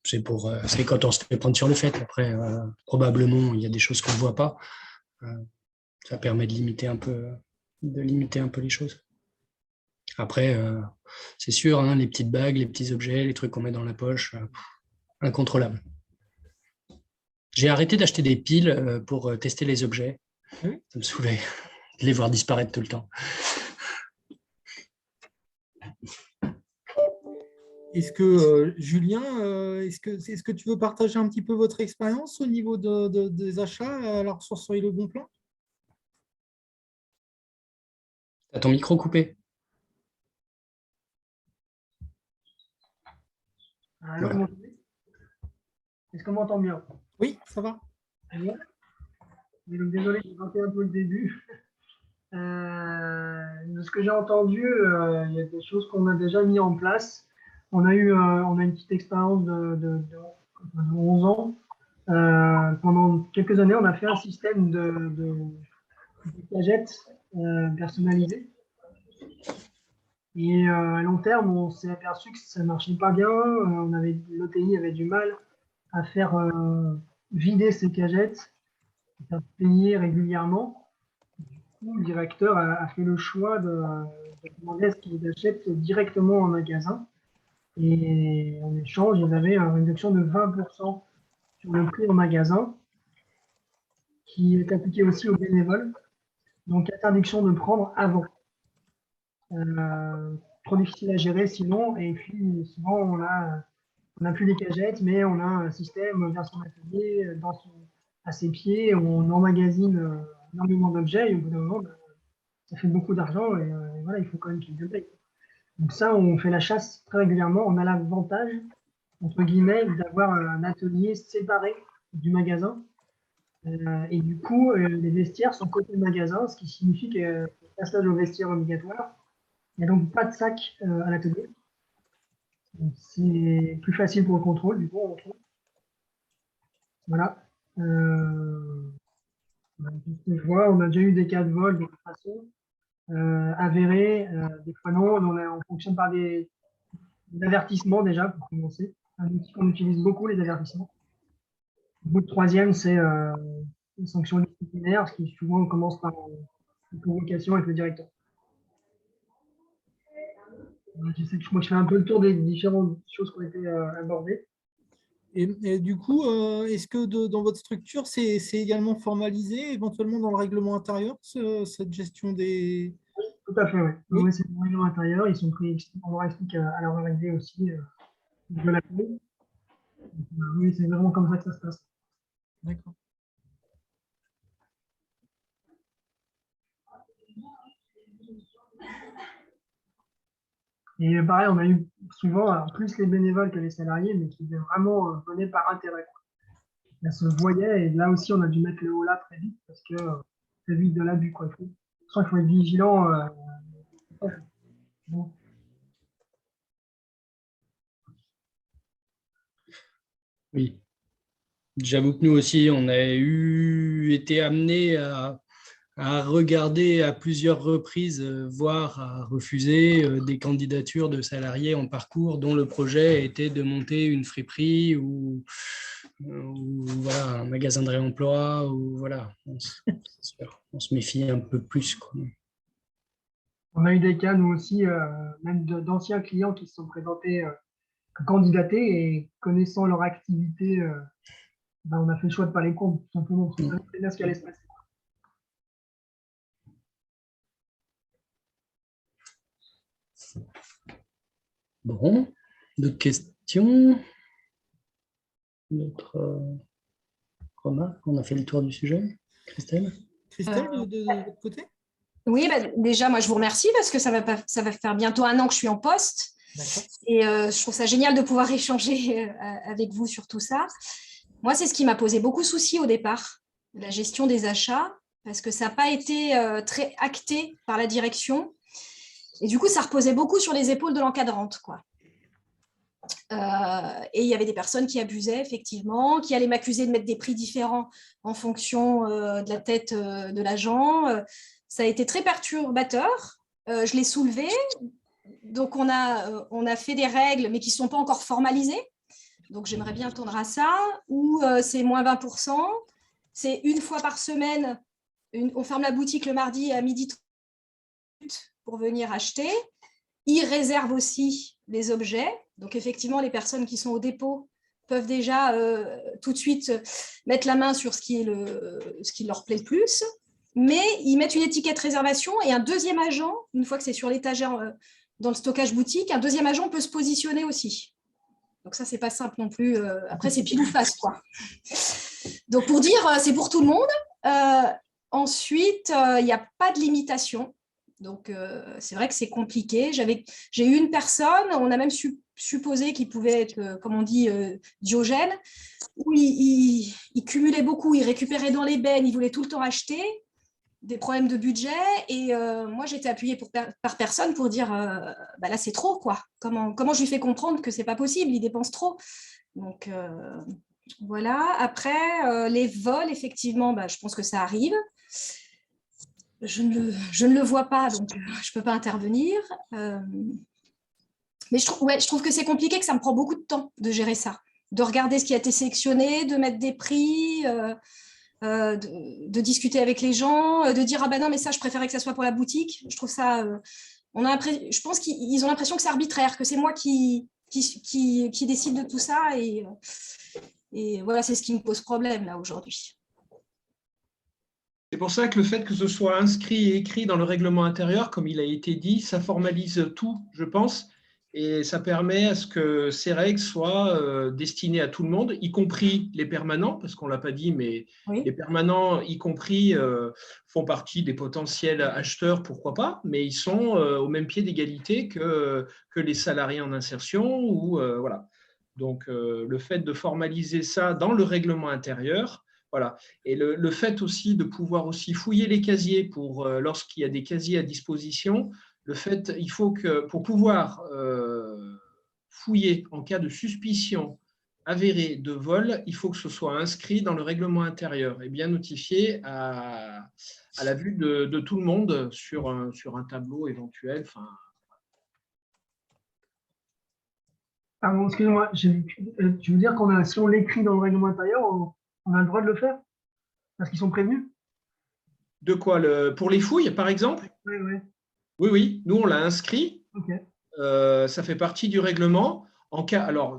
C'est quand on se fait prendre sur le fait. Après, probablement, il y a des choses qu'on ne voit pas. Ça permet de limiter un peu les choses. Après, c'est sûr, hein, les petites bagues, les petits objets, les trucs qu'on met dans la poche, incontrôlable. J'ai arrêté d'acheter des piles pour tester les objets. Oui. Ça me saoulait de les voir disparaître tout le temps. Est-ce que, Julien, est-ce que tu veux partager un petit peu votre expérience au niveau des achats à la ressourcerie Le Bon Plan? T'as ton micro coupé. Allô, Voilà. est-ce qu'on m'entend bien? Oui, ça va. Très bien. Mais donc, désolé, j'ai raté un peu le début. De ce que j'ai entendu, il y a des choses qu'on a déjà mis en place. On a une petite expérience de 11 ans. Pendant quelques années, on a fait un système de cagettes personnalisées. Et à long terme, on s'est aperçu que ça ne marchait pas bien. L'OTI avait du mal à faire vider ces cagettes, à faire payer régulièrement. Du coup, le directeur a fait le choix de demander à ce qu'ils achètent directement en magasin. Et en échange, ils avaient une réduction de 20% sur le prix en magasin, qui est appliquée aussi aux bénévoles. Donc, interdiction de prendre avant. Trop difficile à gérer sinon. Et puis, souvent, on n'a plus les cagettes, mais on a un système vers son atelier, à ses pieds, où on emmagasine énormément d'objets. Et au bout d'un moment, ça fait beaucoup d'argent. Et voilà, il faut quand même qu'il le paye. Donc ça, on fait la chasse très régulièrement. On a l'avantage, entre guillemets, d'avoir un atelier séparé du magasin. Et du coup, les vestiaires sont côté magasin, ce qui signifie que le passage au vestiaire obligatoire. Il n'y a donc pas de sac à l'atelier. C'est plus facile pour le contrôle, du coup, on retrouve. Voilà. Je vois, on a déjà eu des cas de vol de toute façon avérés, des fois non. On fonctionne par des avertissements déjà pour commencer. Un outil qu'on utilise beaucoup, les avertissements. Le troisième, c'est une sanction disciplinaire, ce qui souvent commence par une convocation avec le directeur. Je sais que je fais un peu le tour des différentes choses qui ont été abordées. Et du coup, est-ce que dans votre structure, c'est également formalisé, éventuellement dans le règlement intérieur, cette gestion des… Tout à fait, oui. Oui. Oui, c'est le règlement intérieur. Ils sont pris, on leur explique à leur arrivée aussi de la commune. Oui, c'est vraiment comme ça que ça se passe. D'accord. Et pareil, on a eu souvent, alors, plus les bénévoles que les salariés, mais qui vraiment venaient par intérêt. Ça se voyait, et là aussi, on a dû mettre le haut là très vite, parce que ça évite de l'abus. Il faut être vigilant. Bon. Oui. J'avoue que nous aussi, on a été amenés à regarder à plusieurs reprises, voire à refuser des candidatures de salariés en parcours dont le projet était de monter une friperie ou voilà, un magasin de réemploi. Ou, voilà, on se méfie un peu plus, quoi. On a eu des cas, nous aussi, même d'anciens clients qui se sont présentés candidatés et connaissant leur activité, on a fait le choix de ne pas les prendre, tout simplement. On savait bien ce qui allait se passer. Bon, d'autres questions? D'autres remarques? On a fait le tour du sujet. Christelle? Christelle, de votre côté? Oui, déjà, moi, je vous remercie parce que ça va faire bientôt 1 an que je suis en poste. Et je trouve ça génial de pouvoir échanger avec vous sur tout ça. Moi, c'est ce qui m'a posé beaucoup de soucis au départ, la gestion des achats, parce que ça n'a pas été très acté par la direction. Et du coup, ça reposait beaucoup sur les épaules de l'encadrante, quoi. Et il y avait des personnes qui abusaient, effectivement, qui allaient m'accuser de mettre des prix différents en fonction de la tête de l'agent. Ça a été très perturbateur. Je l'ai soulevé. Donc, on a fait des règles, mais qui ne sont pas encore formalisées. Donc, j'aimerais bien tendre à ça. Ou c'est moins 20%. C'est 1 fois par semaine. On ferme la boutique le mardi à 12h30 pour venir acheter. Ils réservent aussi les objets. Donc, effectivement, les personnes qui sont au dépôt peuvent déjà tout de suite mettre la main sur ce qui leur plaît le plus. Mais ils mettent une étiquette réservation et un deuxième agent, une fois que c'est sur l'étagère dans le stockage boutique, un deuxième agent peut se positionner aussi. Donc ça, c'est pas simple non plus. Après, c'est pile ou face, quoi. Donc, pour dire, c'est pour tout le monde. Ensuite, il n'y a pas de limitation. Donc, c'est vrai que c'est compliqué. J'ai eu une personne, on a même supposé qu'il pouvait être, comme on dit, Diogène, où il cumulait beaucoup, il récupérait dans les bennes, il voulait tout le temps acheter, des problèmes de budget. Et moi, j'étais appuyée par personne pour dire, là, c'est trop, quoi. Comment je lui fais comprendre que ce n'est pas possible, il dépense trop. Donc, voilà. Après, les vols, effectivement, je pense que ça arrive. Je ne le vois pas, donc je ne peux pas intervenir. Mais je trouve que c'est compliqué, que ça me prend beaucoup de temps de gérer ça, de regarder ce qui a été sélectionné, de mettre des prix, de discuter avec les gens, de dire « Ah ben non, mais ça, je préférais que ça soit pour la boutique ». Je trouve ça… je pense qu'ils ont l'impression que c'est arbitraire, que c'est moi qui décide de tout ça. Et voilà, c'est ce qui me pose problème là aujourd'hui. C'est pour ça que le fait que ce soit inscrit et écrit dans le règlement intérieur, comme il a été dit, ça formalise tout, je pense, et ça permet à ce que ces règles soient destinées à tout le monde, y compris les permanents, parce qu'on ne l'a pas dit, mais oui. Les permanents, y compris, font partie des potentiels acheteurs, pourquoi pas, mais ils sont au même pied d'égalité que les salariés en insertion. Voilà. Donc, le fait de formaliser ça dans le règlement intérieur, voilà. Et le fait aussi de pouvoir aussi fouiller les casiers lorsqu'il y a des casiers à disposition, il faut que pour pouvoir fouiller en cas de suspicion avérée de vol, il faut que ce soit inscrit dans le règlement intérieur et bien notifié à la vue de tout le monde sur un tableau éventuel. Pardon, excusez-moi, tu veux dire si on l'écrit dans le règlement intérieur, on a le droit de le faire? Parce qu'ils sont prévenus? De quoi? Pour les fouilles, par exemple? Oui, oui. Oui, nous, on l'a inscrit. Okay. Ça fait partie du règlement. Alors,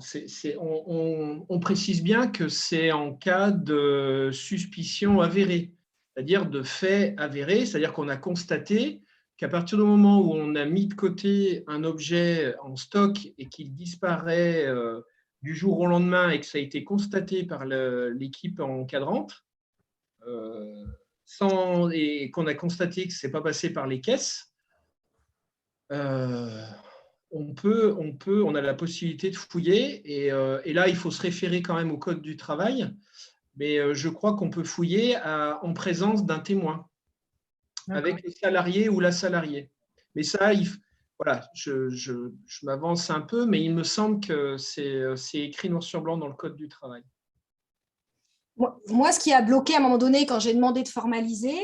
on précise bien que c'est en cas de suspicion avérée, c'est-à-dire de fait avéré, c'est-à-dire qu'on a constaté qu'à partir du moment où on a mis de côté un objet en stock et qu'il disparaît du jour au lendemain et que ça a été constaté par l'équipe encadrante, et qu'on a constaté que ce n'est pas passé par les caisses, on a la possibilité de fouiller. Et là, il faut se référer quand même au Code du travail. Mais je crois qu'on peut fouiller en présence d'un témoin, avec le salarié ou la salariée. Mais ça, voilà, je m'avance un peu, mais il me semble que c'est écrit noir sur blanc dans le Code du travail. Moi, ce qui a bloqué à un moment donné, quand j'ai demandé de formaliser,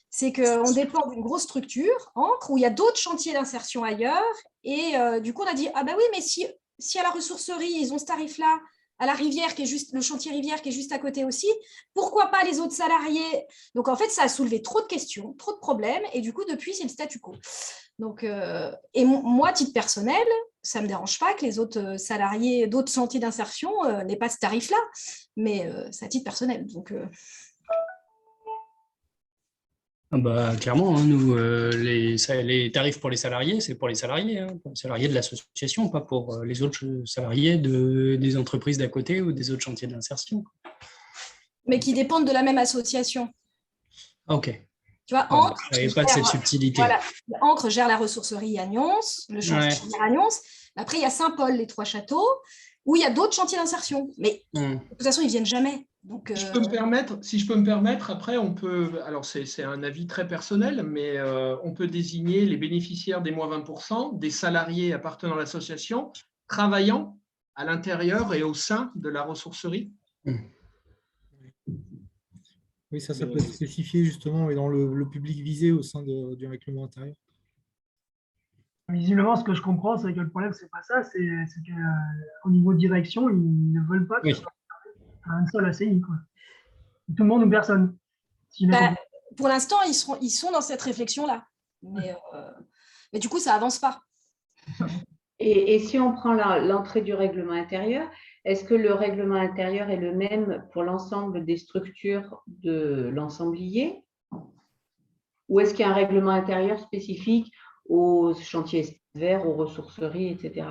c'est qu'on dépend d'une grosse structure, Ancre, où il y a d'autres chantiers d'insertion ailleurs. Et du coup, on a dit, ah ben oui, mais si à la ressourcerie, ils ont ce tarif-là, à la rivière, le chantier rivière qui est juste à côté aussi, pourquoi pas les autres salariés? Donc, en fait, ça a soulevé trop de questions, trop de problèmes. Et du coup, depuis, c'est le statu quo. Donc, et moi, à titre personnel, ça ne me dérange pas que les autres salariés d'autres chantiers d'insertion n'aient pas ce tarif-là, mais c'est à titre personnel. Donc, clairement, hein, nous, les tarifs pour les salariés, c'est pour les salariés, hein, pour les salariés de l'association, pas pour les autres salariés des entreprises d'à côté ou des autres chantiers de l'insertion. Mais qui dépendent de la même association. Ok. Tu vois, Voilà, Ancre, il n'y avait pas de cette subtilité. voilà, Ancre gère la ressourcerie à Nyons, le chantier Ouais. à Nyons. Après, il y a Saint-Paul, les Trois Châteaux, où il y a d'autres chantiers d'insertion. Mais de toute façon, ils ne viennent jamais. Donc, Si je peux me permettre, après, on peut, alors c'est un avis très personnel, mais on peut désigner les bénéficiaires des moins 20%, des salariés appartenant à l'association, travaillant à l'intérieur et au sein de la ressourcerie. Oui, ça peut être spécifié justement et dans le public visé au sein du règlement intérieur. Visiblement, ce que je comprends, c'est que le problème, c'est pas ça, c'est qu'au niveau direction, ils ne veulent pas que Oui. ce soit un seul ACI, quoi. Tout le monde ou personne. Si pour l'instant, ils sont dans cette réflexion-là. Mais du coup, ça avance pas. Et si on prend l'entrée du règlement intérieur, est-ce que le règlement intérieur est le même pour l'ensemble des structures de l'ensemblier? Ou est-ce qu'il y a un règlement intérieur spécifique aux chantiers verts, aux ressourceries, etc.?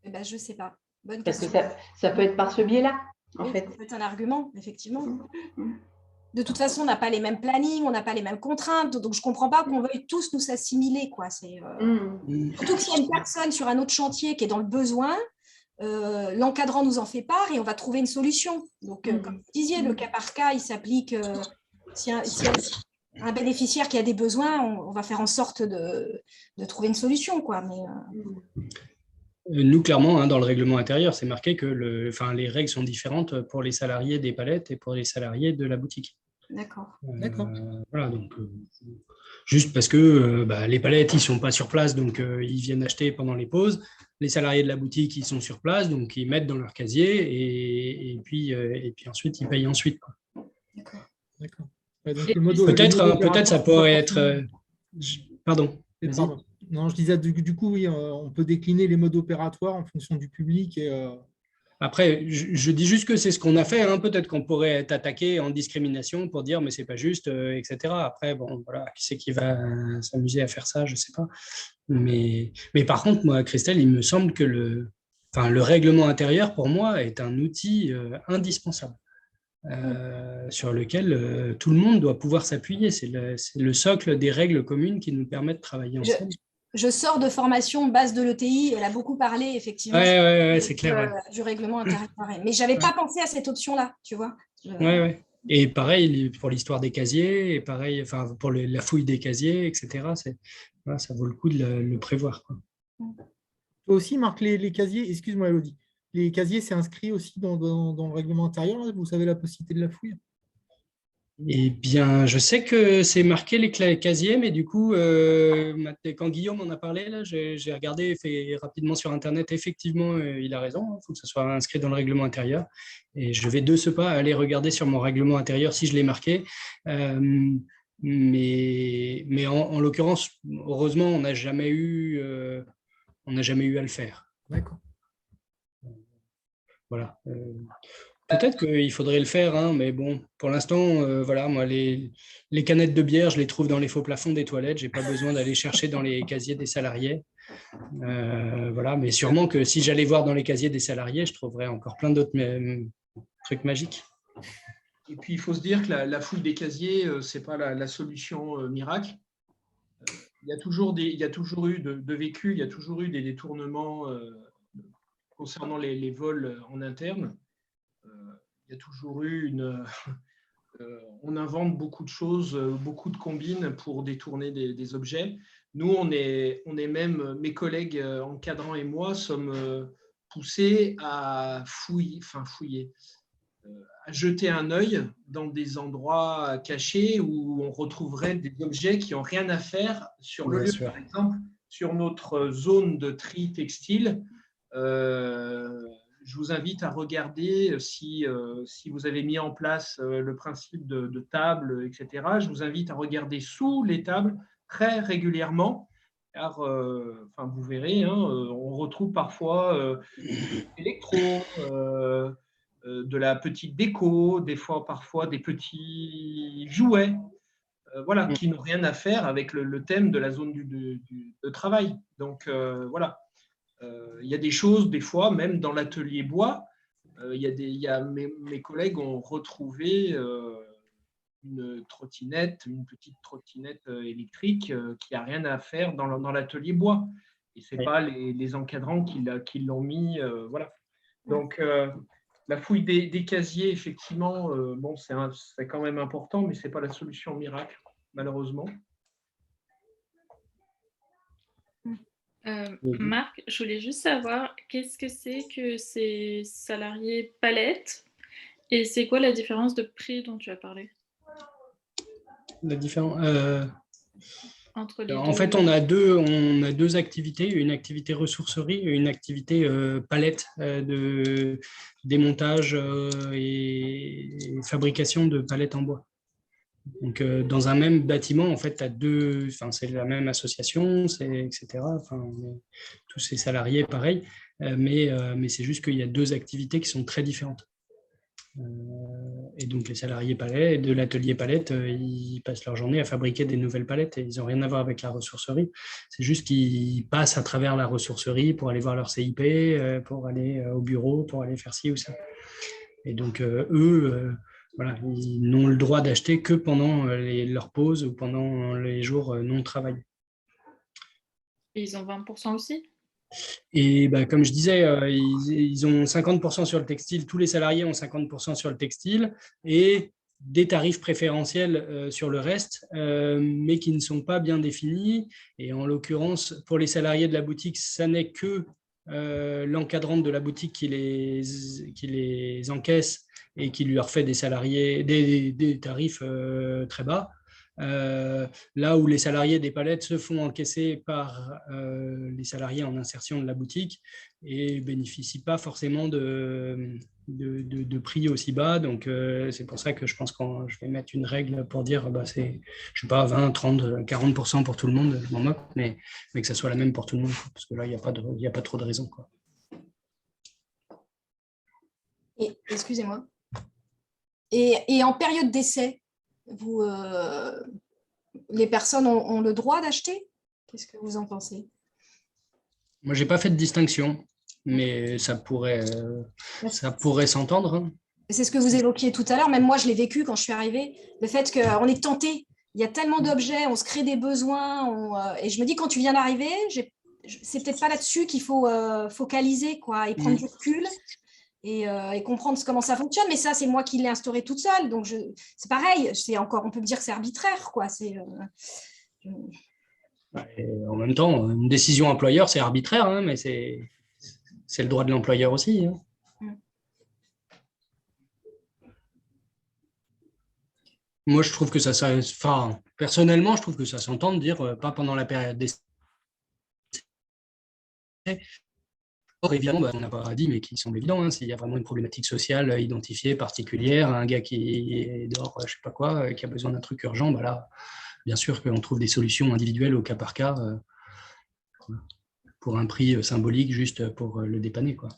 Eh ben, je ne sais pas. Bonne Parce question. que ça peut être par ce biais-là, en Oui, fait. ça peut être un argument, effectivement. De toute façon, on n'a pas les mêmes plannings, on n'a pas les mêmes contraintes, donc je ne comprends pas qu'on veuille tous nous assimiler, quoi. Surtout que s'il y a une personne sur un autre chantier qui est dans le besoin, l'encadrant nous en fait part et on va trouver une solution. Donc, comme vous disiez, le cas par cas, il s'applique. S'il y a un bénéficiaire qui a des besoins, on va faire en sorte de trouver une solution, quoi. Mais, Nous, clairement, hein, dans le règlement intérieur, c'est marqué que les règles sont différentes pour les salariés des palettes et pour les salariés de la boutique. D'accord. Voilà, donc, juste parce que les palettes, ils ne sont pas sur place, donc ils viennent acheter pendant les pauses. Les salariés de la boutique, ils sont sur place, donc ils mettent dans leur casier et puis ensuite, ils payent ensuite, quoi. D'accord. Ouais, donc Peut-être ça pourrait être… Pardon. Pardon. Non, je disais, du coup, oui, on peut décliner les modes opératoires en fonction du public. Après, je dis juste que c'est ce qu'on a fait. Hein. Peut-être qu'on pourrait être attaqué en discrimination pour dire mais c'est pas juste, etc. Après, bon, voilà, qui c'est qui va s'amuser à faire ça, je sais pas. Mais par contre, moi, Christelle, il me semble que le règlement intérieur, pour moi, est un outil indispensable sur lequel tout le monde doit pouvoir s'appuyer. C'est le socle des règles communes qui nous permettent de travailler ensemble. Je sors de formation base de l'ETI, elle a beaucoup parlé effectivement c'est clair, du règlement intérieur. Mais je n'avais pas pensé à cette option-là, tu vois. Et pareil pour l'histoire des casiers, et pareil pour la fouille des casiers, etc. Ça vaut le coup de le prévoir, quoi. Toi aussi, Marc, les casiers, excuse-moi Elodie, les casiers, c'est inscrit aussi dans le règlement intérieur, là, vous savez la possibilité de la fouille? Eh bien, je sais que c'est marqué les casiers, mais du coup, quand Guillaume en a parlé, là, j'ai regardé, fait rapidement sur Internet. Effectivement, il a raison. Il faut que ce soit inscrit dans le règlement intérieur. Et je vais de ce pas aller regarder sur mon règlement intérieur si je l'ai marqué. Mais en l'occurrence, heureusement, on n'a jamais eu à le faire. D'accord. Voilà. Peut-être qu'il faudrait le faire, hein, mais bon, pour l'instant, voilà, moi, les canettes de bière, je les trouve dans les faux plafonds des toilettes. Je n'ai pas besoin d'aller chercher dans les casiers des salariés. Voilà, mais sûrement que si j'allais voir dans les casiers des salariés, je trouverais encore plein d'autres trucs magiques. Et puis, il faut se dire que la fouille des casiers, ce n'est pas la solution miracle. Il y a toujours eu de vécu, il y a toujours eu des détournements concernant les vols en interne. Il y a toujours eu on invente beaucoup de choses, beaucoup de combines pour détourner des objets. Nous, on est même, mes collègues encadrants et moi, sommes poussés à fouiller, à jeter un œil dans des endroits cachés où on retrouverait des objets qui n'ont rien à faire sur le lieu. Par exemple, sur notre zone de tri textile, je vous invite à regarder si vous avez mis en place le principe de table, etc. Je vous invite à regarder sous les tables très régulièrement, car vous verrez, hein, on retrouve parfois des électros, de la petite déco, parfois des petits jouets, voilà, qui n'ont rien à faire avec le thème de la zone de travail. Donc, voilà. Il y a des choses, des fois, même dans l'atelier bois, mes collègues ont retrouvé une trottinette, une petite trottinette électrique qui n'a rien à faire dans l'atelier bois. Et ce n'est pas les encadrants qui l'ont mis. Voilà. Donc, la fouille des casiers, effectivement, bon, c'est quand même important, mais ce n'est pas la solution miracle, malheureusement. Marc, je voulais juste savoir, qu'est-ce que c'est que ces salariés palettes et c'est quoi la différence de prix dont tu as parlé La différence. Entre les En deux. fait, on a deux activités, une activité ressourcerie et une activité palette de démontage et fabrication de palettes en bois. Donc, dans un même bâtiment, en fait, tu as deux, c'est la même association, etc. Tous ces salariés, pareil, mais c'est juste qu'il y a deux activités qui sont très différentes. Et donc, les salariés palette, de l'atelier palette, ils passent leur journée à fabriquer des nouvelles palettes et ils n'ont rien à voir avec la ressourcerie. C'est juste qu'ils passent à travers la ressourcerie pour aller voir leur CIP, pour aller au bureau, pour aller faire ci ou ça. Et donc, eux, voilà, ils n'ont le droit d'acheter que pendant leurs pauses ou pendant les jours non travaillés. Et ils ont 20% aussi? Et comme je disais, ils ont 50% sur le textile, tous les salariés ont 50% sur le textile et des tarifs préférentiels sur le reste, mais qui ne sont pas bien définis. Et en l'occurrence, pour les salariés de la boutique, ça n'est que l'encadrant de la boutique qui les encaisse et qui leur fait des salariés des tarifs très bas. Là où les salariés des palettes se font encaisser par les salariés en insertion de la boutique et ne bénéficient pas forcément de prix aussi bas. Donc, c'est pour ça que je pense que je vais mettre une règle pour dire c'est, je sais pas, 20, 30, 40% pour tout le monde, je m'en moque, mais que ça soit la même pour tout le monde, parce que là, il n'y a pas trop de raison, quoi. Et, excusez-moi. Et en période d'essai, les personnes ont le droit d'acheter? Qu'est-ce que vous en pensez? Moi, je n'ai pas fait de distinction, mais ça pourrait s'entendre. Hein. C'est ce que vous évoquiez tout à l'heure. Même moi, je l'ai vécu quand je suis arrivée. Le fait qu'on est tenté. Il y a tellement d'objets, on se crée des besoins. Et je me dis, quand tu viens d'arriver, c'est peut-être pas là-dessus qu'il faut focaliser, quoi, et prendre du recul. Et comprendre comment ça fonctionne, mais ça, c'est moi qui l'ai instauré toute seule, donc c'est pareil, on peut me dire que c'est arbitraire, quoi. En même temps, une décision employeur, c'est arbitraire, hein, mais c'est le droit de l'employeur aussi. Hein. Moi, je trouve que personnellement, je trouve que ça s'entend de dire pas pendant la période d'essai. Or, évidemment, on n'a pas dit, mais qui semble évident, hein, s'il y a vraiment une problématique sociale identifiée, particulière, un gars qui dort, je ne sais pas quoi, qui a besoin d'un truc urgent, là, bien sûr qu'on trouve des solutions individuelles au cas par cas pour un prix symbolique, juste pour le dépanner, quoi.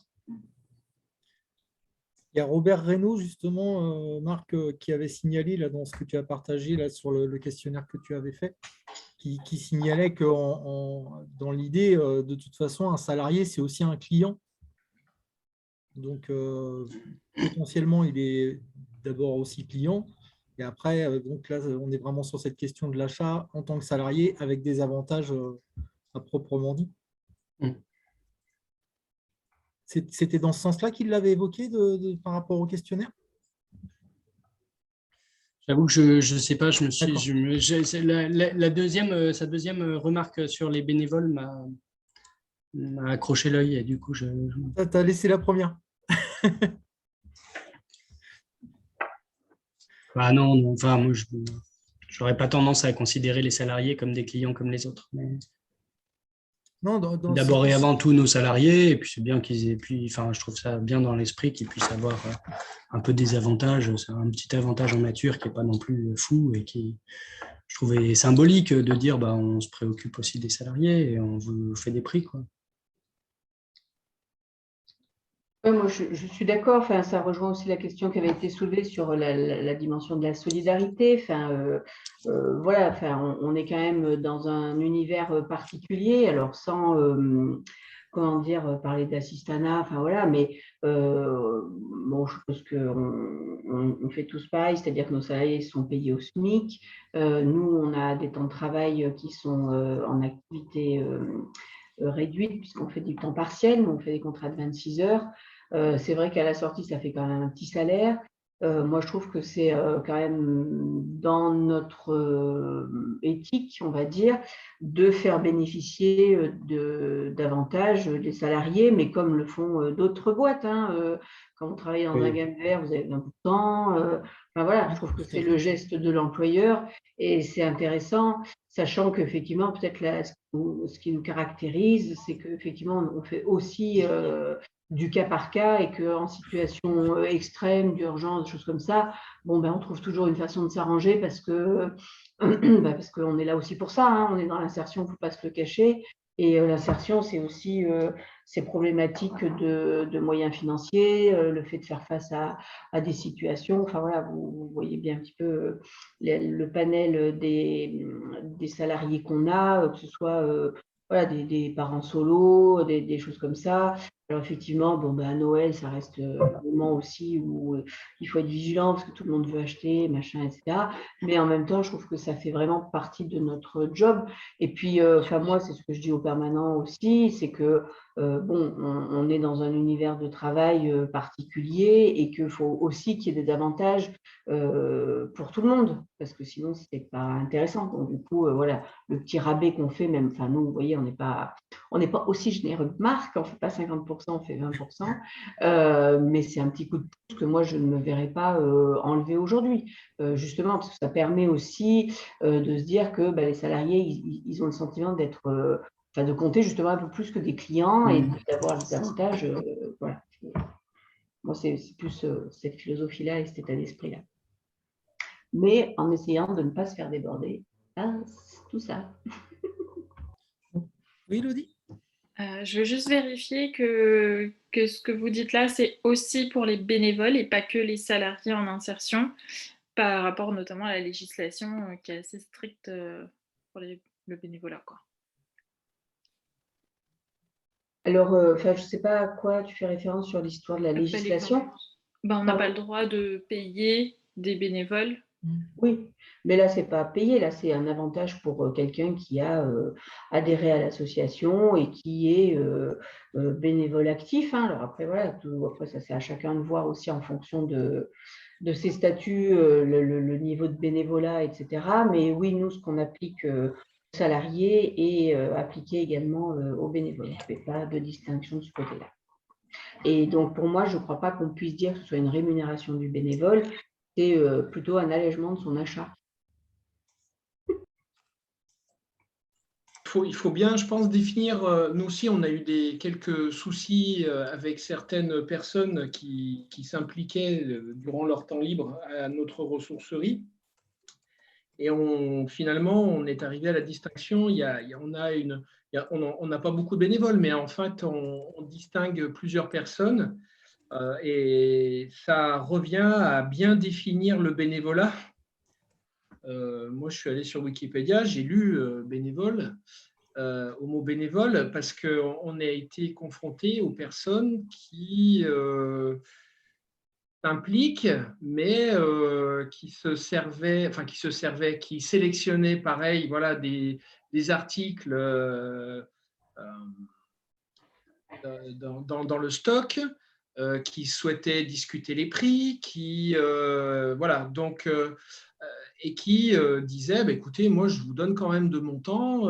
Il y a Robert Reynaud, justement, Marc, qui avait signalé là, dans ce que tu as partagé là, sur le questionnaire que tu avais fait, qui signalait que dans l'idée, de toute façon, un salarié, c'est aussi un client. Donc, potentiellement, il est d'abord aussi client. Et après, donc là, on est vraiment sur cette question de l'achat en tant que salarié avec des avantages à proprement dit. C'était dans ce sens-là qu'il l'avait évoqué par rapport au questionnaire? J'avoue que je ne sais pas, sa deuxième remarque sur les bénévoles m'a accroché l'œil et du coup, tu as laissé la première. Non, moi, je n'aurais pas tendance à considérer les salariés comme des clients comme les autres. Mais... D'abord et avant tout nos salariés, et puis c'est bien qu'ils aient, je trouve ça bien dans l'esprit qu'ils puissent avoir un peu des avantages, c'est un petit avantage en nature qui n'est pas non plus fou et qui, je trouvais symbolique de dire on se préoccupe aussi des salariés et on vous fait des prix, quoi. Ouais, moi, je suis d'accord. Ça rejoint aussi la question qui avait été soulevée sur la dimension de la solidarité. On est quand même dans un univers particulier, alors sans comment dire, parler d'assistanat, enfin voilà, mais bon, je pense qu'on fait tous pareil, c'est-à-dire que nos salariés sont payés au SMIC. Nous, on a des temps de travail qui sont en activité réduite, puisqu'on fait du temps partiel, mais on fait des contrats de 26 heures. C'est vrai qu'à la sortie, ça fait quand même un petit salaire. Moi, je trouve que c'est quand même dans notre éthique, on va dire, de faire bénéficier davantage les salariés, mais comme le font d'autres boîtes. Quand vous travaillez dans un game vert, vous avez 20%. Enfin, voilà, je trouve que c'est le geste de l'employeur et c'est intéressant, sachant qu'effectivement, peut-être ce qui nous caractérise, c'est qu'effectivement, on fait aussi du cas par cas et qu'en situation extrême, d'urgence, des choses comme ça, bon, ben, on trouve toujours une façon de s'arranger parce qu'on est là aussi pour ça. On est dans l'insertion, il ne faut pas se le cacher. Et l'insertion, c'est aussi ces problématiques de moyens financiers, le fait de faire face à des situations. Enfin voilà, vous voyez bien un petit peu le panel des salariés qu'on a, que ce soit voilà, des parents solos, des choses comme ça. Alors effectivement, bon, ben, à Noël, ça reste un moment aussi où il faut être vigilant parce que tout le monde veut acheter, machin, etc. Mais en même temps, je trouve que ça fait vraiment partie de notre job. Et puis, enfin, moi, c'est ce que je dis aux permanents aussi, c'est que bon, on est dans un univers de travail particulier et qu'il faut aussi qu'il y ait des avantages pour tout le monde, parce que sinon, c'est pas intéressant. Donc, du coup, voilà, le petit rabais qu'on fait, même, enfin, nous, vous voyez, on n'est pas aussi généreux que Marc, on ne fait pas 50%, on fait 20%, mais c'est un petit coup de pouce que moi, je ne me verrais pas enlever aujourd'hui, justement, parce que ça permet aussi de se dire que les salariés, ils ont le sentiment d'être, enfin, de compter justement un peu plus que des clients et d'avoir des avantages. Voilà. Moi, c'est plus cette philosophie-là et cet état d'esprit-là. Mais en essayant de ne pas se faire déborder. Tout ça. Oui, Elodie? Je veux juste vérifier que ce que vous dites là, c'est aussi pour les bénévoles et pas que les salariés en insertion, par rapport notamment à la législation qui est assez stricte pour le bénévolat, quoi. Alors, je ne sais pas à quoi tu fais référence sur l'histoire de la législation. On n'a pas le droit de payer des bénévoles. Oui, mais là, ce n'est pas payé, là, c'est un avantage pour quelqu'un qui a adhéré à l'association et qui est bénévole actif. Alors après, voilà, après, ça c'est à chacun de voir aussi en fonction de ses statuts, le niveau de bénévolat, etc. Mais oui, nous, ce qu'on applique aux salariés est appliqué également aux bénévoles. Je ne fais pas de distinction de ce côté-là. Et donc, pour moi, je ne crois pas qu'on puisse dire que ce soit une rémunération du bénévole, c'est plutôt un allègement de son achat. Il faut bien, je pense, définir. Nous aussi, on a eu quelques soucis avec certaines personnes qui s'impliquaient durant leur temps libre à notre ressourcerie. Et finalement, on est arrivé à la distinction. On n'a pas beaucoup de bénévoles, mais en fait, on distingue plusieurs personnes. Et ça revient à bien définir le bénévolat. Moi, je suis allé sur Wikipédia, j'ai lu bénévole, au mot bénévole, parce qu'on a été confronté aux personnes qui s'impliquent, mais qui sélectionnaient, pareil, voilà, des articles dans le stock, qui souhaitaient discuter les prix, voilà, donc et qui disait écoutez, moi je vous donne quand même de mon temps.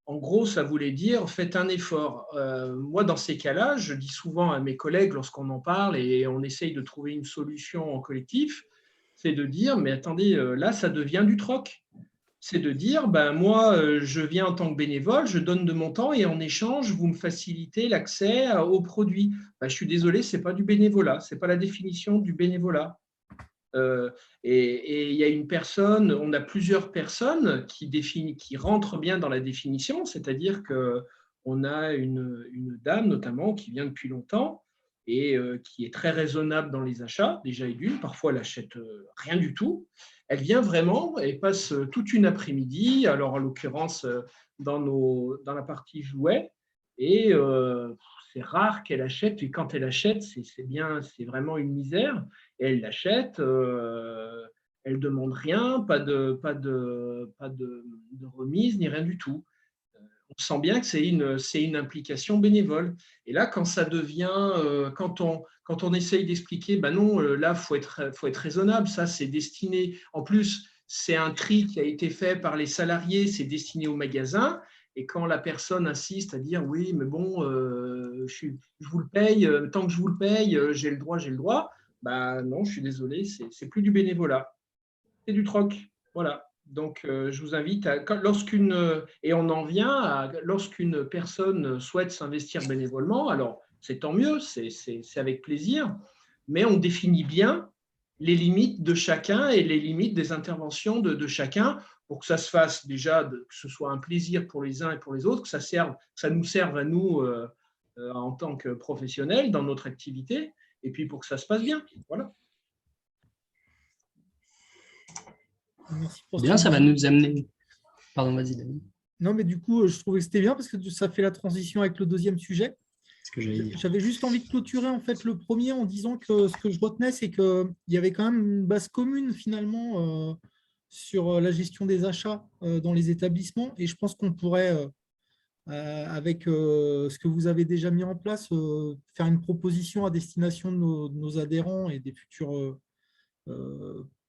En gros, ça voulait dire faites un effort. Moi, dans ces cas-là, je dis souvent à mes collègues lorsqu'on en parle et on essaye de trouver une solution en collectif, c'est de dire mais attendez, là ça devient du troc. C'est de dire moi je viens en tant que bénévole, je donne de mon temps et en échange vous me facilitez l'accès aux produits. Je suis désolé, c'est pas du bénévolat, c'est pas la définition du bénévolat. Et il y a on a plusieurs personnes qui rentrent bien dans la définition, c'est-à-dire qu'on a une dame notamment qui vient depuis longtemps et qui est très raisonnable dans les achats, déjà et d'une, parfois elle n'achète rien du tout. Elle vient vraiment et passe toute une après-midi, alors en l'occurrence dans la partie jouets, et c'est rare qu'elle achète. Et quand elle achète, c'est vraiment une misère. Et elle l'achète, elle ne demande rien, pas de remise, ni rien du tout. On sent bien que c'est une implication bénévole. Et là, quand ça devient, quand on essaye d'expliquer, ben non, là, faut être raisonnable. Ça, c'est destiné. En plus, c'est un tri qui a été fait par les salariés, c'est destiné au magasin. Et quand la personne insiste à dire oui, mais bon, je vous le paye, tant que je vous le paye, j'ai le droit. Ben non, je suis désolé, c'est plus du bénévolat, c'est du troc. Voilà. Donc, je vous invite et on en vient à lorsqu'une personne souhaite s'investir bénévolement, alors c'est tant mieux, c'est avec plaisir, mais on définit bien les limites de chacun et les limites des interventions de chacun pour que ça se fasse déjà, que ce soit un plaisir pour les uns et pour les autres, que ça nous serve à nous en tant que professionnels dans notre activité, et puis pour que ça se passe bien. Voilà. Merci pour Bien, ça va nous amener. Pardon, vas-y, David. Non, mais du coup, je trouvais que c'était bien parce que ça fait la transition avec le deuxième sujet. Ce que j'allais dire. J'avais juste envie de clôturer en fait le premier en disant que ce que je retenais, c'est qu'il y avait quand même une base commune finalement sur la gestion des achats dans les établissements. Et je pense qu'on pourrait, avec ce que vous avez déjà mis en place, faire une proposition à destination de nos adhérents et des futurs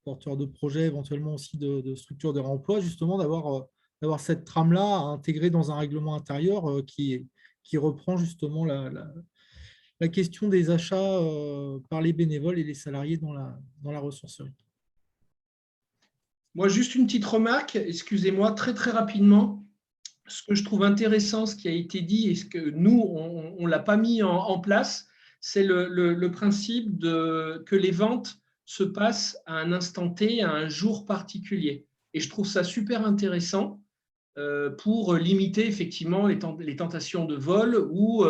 porteurs de projets, éventuellement aussi de structures de réemploi, justement d'avoir cette trame-là à intégrer dans un règlement intérieur qui reprend justement la question des achats par les bénévoles et les salariés dans la ressourcerie. Moi, juste une petite remarque, excusez-moi, très très rapidement. Ce que je trouve intéressant, ce qui a été dit et ce que nous, on ne l'a pas mis en place, c'est le principe que les ventes se passent à un instant T, à un jour particulier. Et je trouve ça super intéressant pour limiter effectivement les tentations de vol ou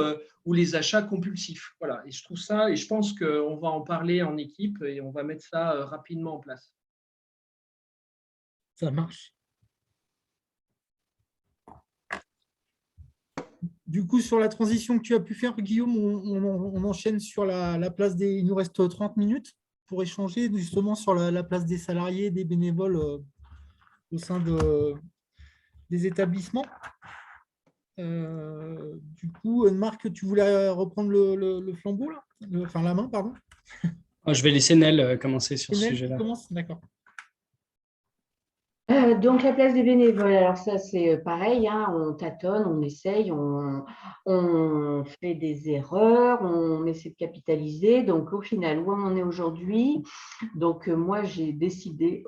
les achats compulsifs. Voilà. Et je trouve ça, et je pense qu'on va en parler en équipe et on va mettre ça rapidement en place. Ça marche. Du coup, sur la transition que tu as pu faire, Guillaume, on enchaîne sur la place des… Il nous reste 30 minutes pour échanger justement sur la place des salariés, des bénévoles au sein des établissements. Du coup, Marc, tu voulais reprendre le flambeau, là enfin la main, pardon. Je vais laisser Nel commencer sur ce sujet-là. D'accord. Donc, la place des bénévoles, alors ça, c'est pareil, hein, on tâtonne, on essaye, on fait des erreurs, on essaie de capitaliser. Donc, au final, où on en est aujourd'hui? Donc, moi, j'ai décidé,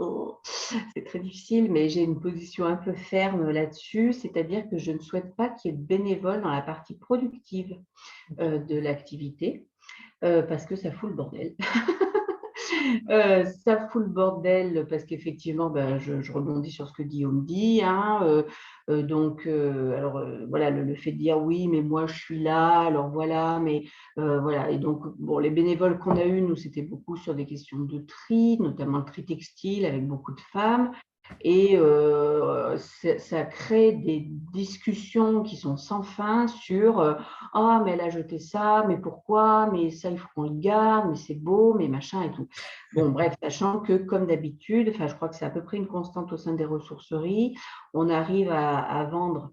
c'est très difficile, mais j'ai une position un peu ferme là-dessus, c'est-à-dire que je ne souhaite pas qu'il y ait de bénévoles dans la partie productive de l'activité, parce que ça fout le bordel. Ça fout le bordel parce qu'effectivement, ben, je rebondis sur ce que Guillaume dit. Hein, voilà, le fait de dire oui, mais moi je suis là, alors voilà, mais voilà. Et donc, bon, les bénévoles qu'on a eus, nous, c'était beaucoup sur des questions de tri, notamment le tri textile avec beaucoup de femmes. Et ça crée des discussions qui sont sans fin sur ah, mais elle a jeté ça, mais pourquoi, mais ça, il faut qu'on le garde, mais c'est beau, mais machin et tout. Bon, bref, sachant que, comme d'habitude, enfin, je crois que c'est à peu près une constante au sein des ressourceries, on arrive à vendre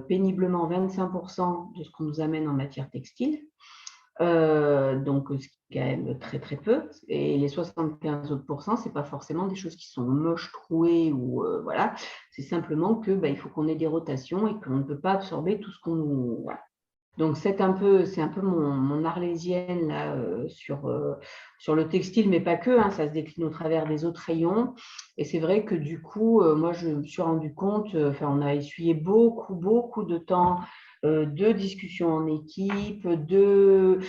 péniblement 25% de ce qu'on nous amène en matière textile. Donc, ce qui est quand même très très peu, et les 75 autres %, c'est pas forcément des choses qui sont moches, trouées ou voilà, c'est simplement que il faut qu'on ait des rotations et qu'on ne peut pas absorber tout ce qu'on nous… Voilà. Donc c'est un peu mon arlésienne là, sur le textile, mais pas que, hein, ça se décline au travers des autres rayons. Et c'est vrai que du coup, moi je me suis rendu compte, on a essuyé beaucoup de temps de discussions en équipe, de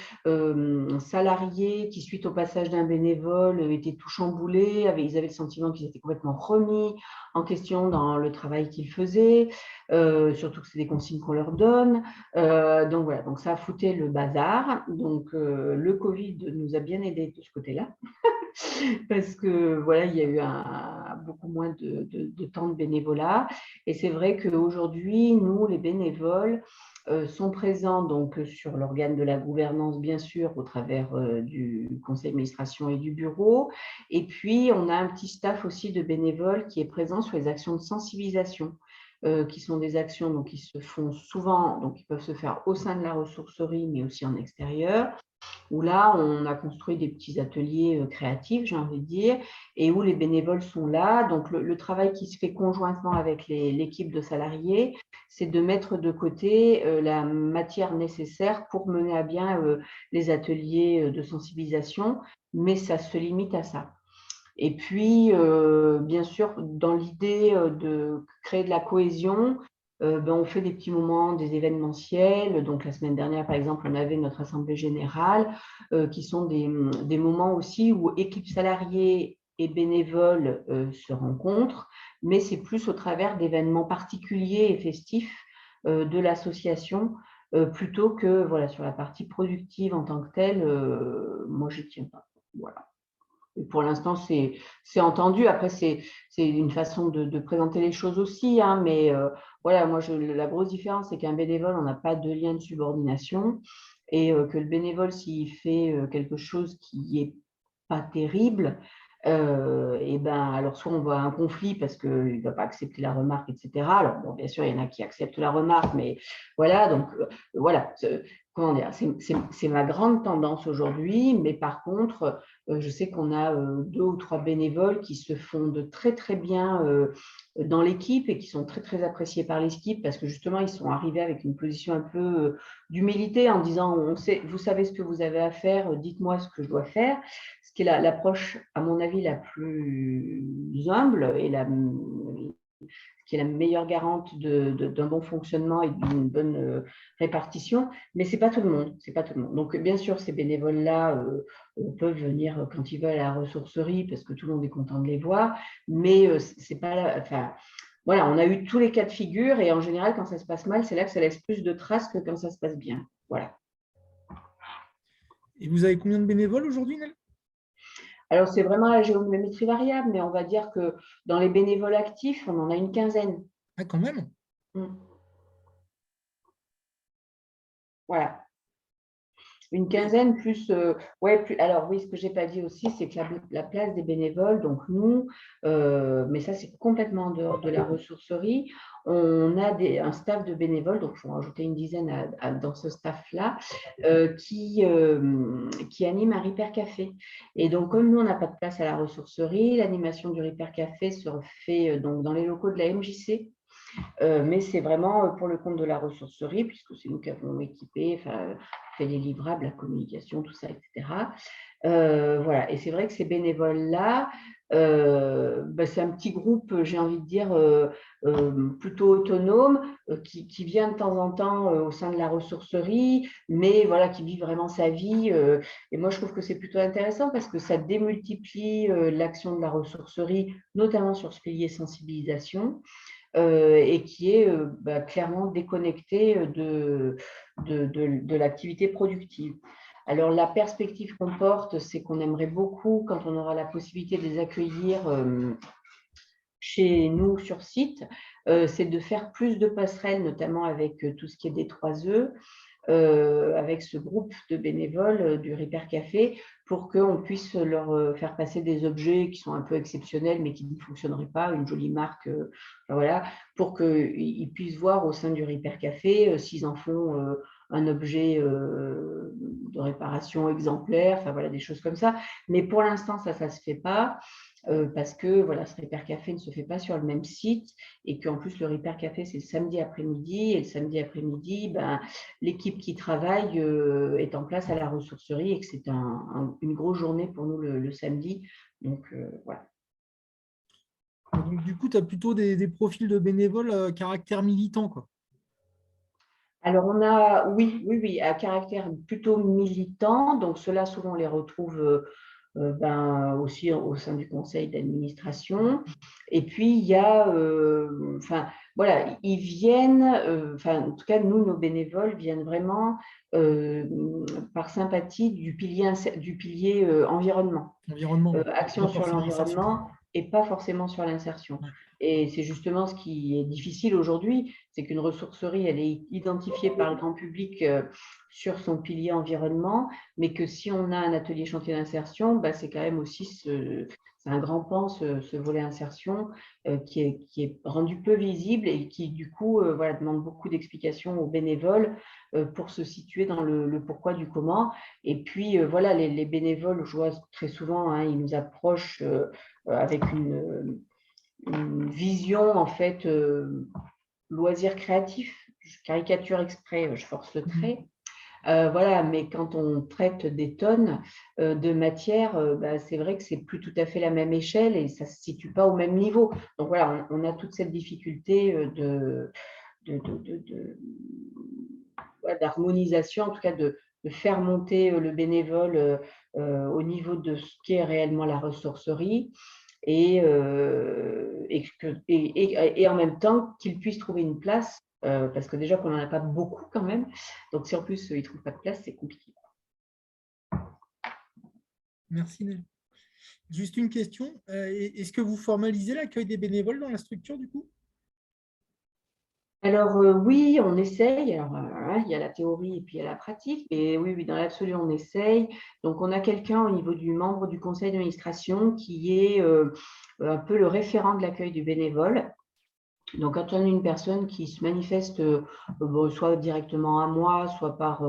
salariés qui, suite au passage d'un bénévole, étaient tout chamboulés, ils avaient le sentiment qu'ils étaient complètement remis en question dans le travail qu'ils faisaient, surtout que c'est des consignes qu'on leur donne. Donc voilà, donc ça a fouté le bazar. Donc le Covid nous a bien aidés de ce côté-là. Parce que voilà, il y a eu beaucoup moins de temps de bénévolat. Et c'est vrai qu'aujourd'hui, nous, les bénévoles, sont présents donc sur l'organe de la gouvernance, bien sûr, au travers du conseil d'administration et du bureau. Et puis, on a un petit staff aussi de bénévoles qui est présent sur les actions de sensibilisation, qui sont des actions donc, qui se font souvent, donc qui peuvent se faire au sein de la ressourcerie, mais aussi en extérieur, où là, on a construit des petits ateliers créatifs, j'ai envie de dire, et où les bénévoles sont là. Donc, le travail qui se fait conjointement avec l'équipe de salariés, c'est de mettre de côté la matière nécessaire pour mener à bien les ateliers de sensibilisation, mais ça se limite à ça. Et puis, bien sûr, dans l'idée de créer de la cohésion, on fait des petits moments, des événementiels. Donc, la semaine dernière, par exemple, on avait notre assemblée générale, qui sont des moments aussi où équipes salariées et bénévoles se rencontrent, mais c'est plus au travers d'événements particuliers et festifs de l'association, plutôt que voilà, sur la partie productive en tant que telle, moi, je n'y tiens pas. Voilà. Et pour l'instant, c'est entendu. Après, c'est une façon de présenter les choses aussi, hein, mais voilà, moi, la grosse différence, c'est qu'un bénévole, on n'a pas de lien de subordination, et que le bénévole, s'il fait quelque chose qui n'est pas terrible, et ben, alors soit on voit un conflit parce qu'il ne va pas accepter la remarque, etc. Alors, bon, bien sûr, il y en a qui acceptent la remarque, mais voilà, donc voilà, comment dire, c'est ma grande tendance aujourd'hui, mais par contre, je sais qu'on a 2 ou 3 bénévoles qui se font de très, très bien dans l'équipe et qui sont très, très appréciés par l'équipe parce que justement, ils sont arrivés avec une position un peu d'humilité en disant, vous savez ce que vous avez à faire, dites-moi ce que je dois faire. Ce qui est l'approche, à mon avis, la plus humble et qui est la meilleure garante d'un bon fonctionnement et d'une bonne répartition, mais ce n'est pas tout le monde. C'est pas tout le monde. Donc, bien sûr, ces bénévoles-là peuvent venir quand ils veulent à la ressourcerie parce que tout le monde est content de les voir, mais c'est pas enfin, voilà, on a eu tous les cas de figure et en général, quand ça se passe mal, c'est là que ça laisse plus de traces que quand ça se passe bien. Voilà. Et vous avez combien de bénévoles aujourd'hui, Nel? Alors, c'est vraiment la géométrie variable, mais on va dire que dans les bénévoles actifs, on en a une quinzaine. Ah, quand même. Voilà. Une quinzaine plus, alors oui, ce que je n'ai pas dit aussi, c'est que la place des bénévoles, donc nous, mais ça c'est complètement en dehors de la ressourcerie, on a un staff de bénévoles, donc il faut en rajouter une dizaine dans ce staff-là, qui anime un Repair Café. Et donc comme nous, on n'a pas de place à la ressourcerie, l'animation du Repair Café se fait donc, dans les locaux de la MJC. Mais c'est vraiment pour le compte de la ressourcerie, puisque c'est nous qui avons équipé, fait les livrables, la communication, tout ça, etc. Voilà. Et c'est vrai que ces bénévoles-là, c'est un petit groupe, j'ai envie de dire, plutôt autonome, qui vient de temps en temps au sein de la ressourcerie, mais voilà, qui vit vraiment sa vie. Et moi, je trouve que c'est plutôt intéressant parce que ça démultiplie l'action de la ressourcerie, notamment sur ce pilier sensibilisation. Et qui est clairement déconnecté de l'activité productive. Alors, la perspective qu'on porte, c'est qu'on aimerait beaucoup, quand on aura la possibilité de les accueillir chez nous sur site, c'est de faire plus de passerelles, notamment avec tout ce qui est des 3E, avec ce groupe de bénévoles du Repair Café pour qu'on puisse leur faire passer des objets qui sont un peu exceptionnels mais qui ne fonctionneraient pas, une jolie marque, voilà, pour qu'ils puissent voir au sein du Repair Café s'ils en font un objet de réparation exemplaire, enfin voilà, des choses comme ça. Mais pour l'instant, ça ne se fait pas. Parce que voilà, ce Repair Café ne se fait pas sur le même site et qu'en plus le Repair Café c'est le samedi après-midi et le samedi après-midi, l'équipe qui travaille est en place à la ressourcerie et que c'est une grosse journée pour nous le samedi. Donc voilà. Donc, du coup, tu as plutôt des profils de bénévoles à caractère militant, quoi. Alors, on a, oui, à caractère plutôt militant. Donc, ceux-là, souvent, on les retrouve aussi au sein du conseil d'administration. Et puis, il y a, voilà, ils viennent, en tout cas, nous, nos bénévoles viennent vraiment par sympathie du pilier environnement. Action sur l'environnement. et pas forcément sur l'insertion. Et c'est justement ce qui est difficile aujourd'hui, c'est qu'une ressourcerie, elle est identifiée par le grand public sur son pilier environnement, mais que si on a un atelier chantier d'insertion, bah, c'est quand même aussi c'est un grand pan, ce volet insertion, qui est rendu peu visible et qui, du coup, voilà, demande beaucoup d'explications aux bénévoles pour se situer dans le pourquoi du comment. Et puis, voilà, les bénévoles, je vois très souvent, hein, ils nous approchent avec une vision, en fait, loisir créatif. Je caricature exprès, je force le trait. Voilà, mais quand on traite des tonnes de matière, bah, c'est vrai que c'est plus tout à fait la même échelle et ça ne se situe pas au même niveau. Donc voilà, on a toute cette difficulté d'harmonisation, en tout cas de faire monter le bénévole au niveau de ce qu'est réellement la ressourcerie et en même temps qu'il puisse trouver une place. Parce que déjà qu'on n'en a pas beaucoup quand même, donc si en plus ils ne trouvent pas de place, c'est compliqué. Merci Nel. Juste une question, est-ce que vous formalisez l'accueil des bénévoles dans la structure du coup? Alors oui, on essaye. Alors, il y a la théorie et puis il y a la pratique, mais oui, dans l'absolu, on essaye. Donc on a quelqu'un au niveau du membre du conseil d'administration qui est un peu le référent de l'accueil du bénévole. Donc, quand on a une personne qui se manifeste soit directement à moi, soit par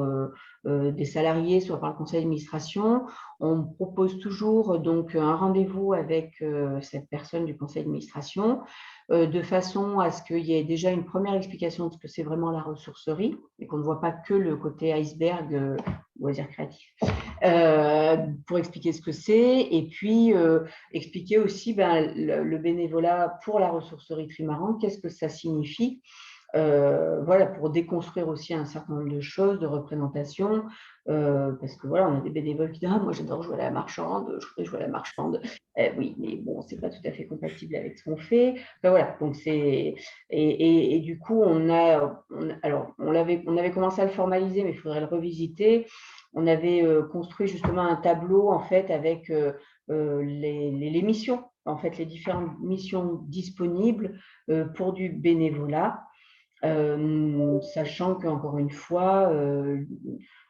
des salariés, soit par le conseil d'administration, on propose toujours donc un rendez-vous avec cette personne du conseil d'administration de façon à ce qu'il y ait déjà une première explication de ce que c'est vraiment la ressourcerie et qu'on ne voit pas que le côté iceberg, loisir créatif. Pour expliquer ce que c'est et puis expliquer aussi le bénévolat pour la ressourcerie trimaran, qu'est-ce que ça signifie, voilà, pour déconstruire aussi un certain nombre de choses, de représentations, parce que voilà, on a des bénévoles qui disent moi j'adore jouer à la marchande, je voudrais jouer à la marchande. Oui, mais bon, c'est pas tout à fait compatible avec ce qu'on fait. Enfin, voilà, donc c'est et du coup on avait commencé à le formaliser, mais il faudrait le revisiter. On avait construit justement un tableau en fait avec les missions, en fait les différentes missions disponibles pour du bénévolat. Sachant qu'encore une fois,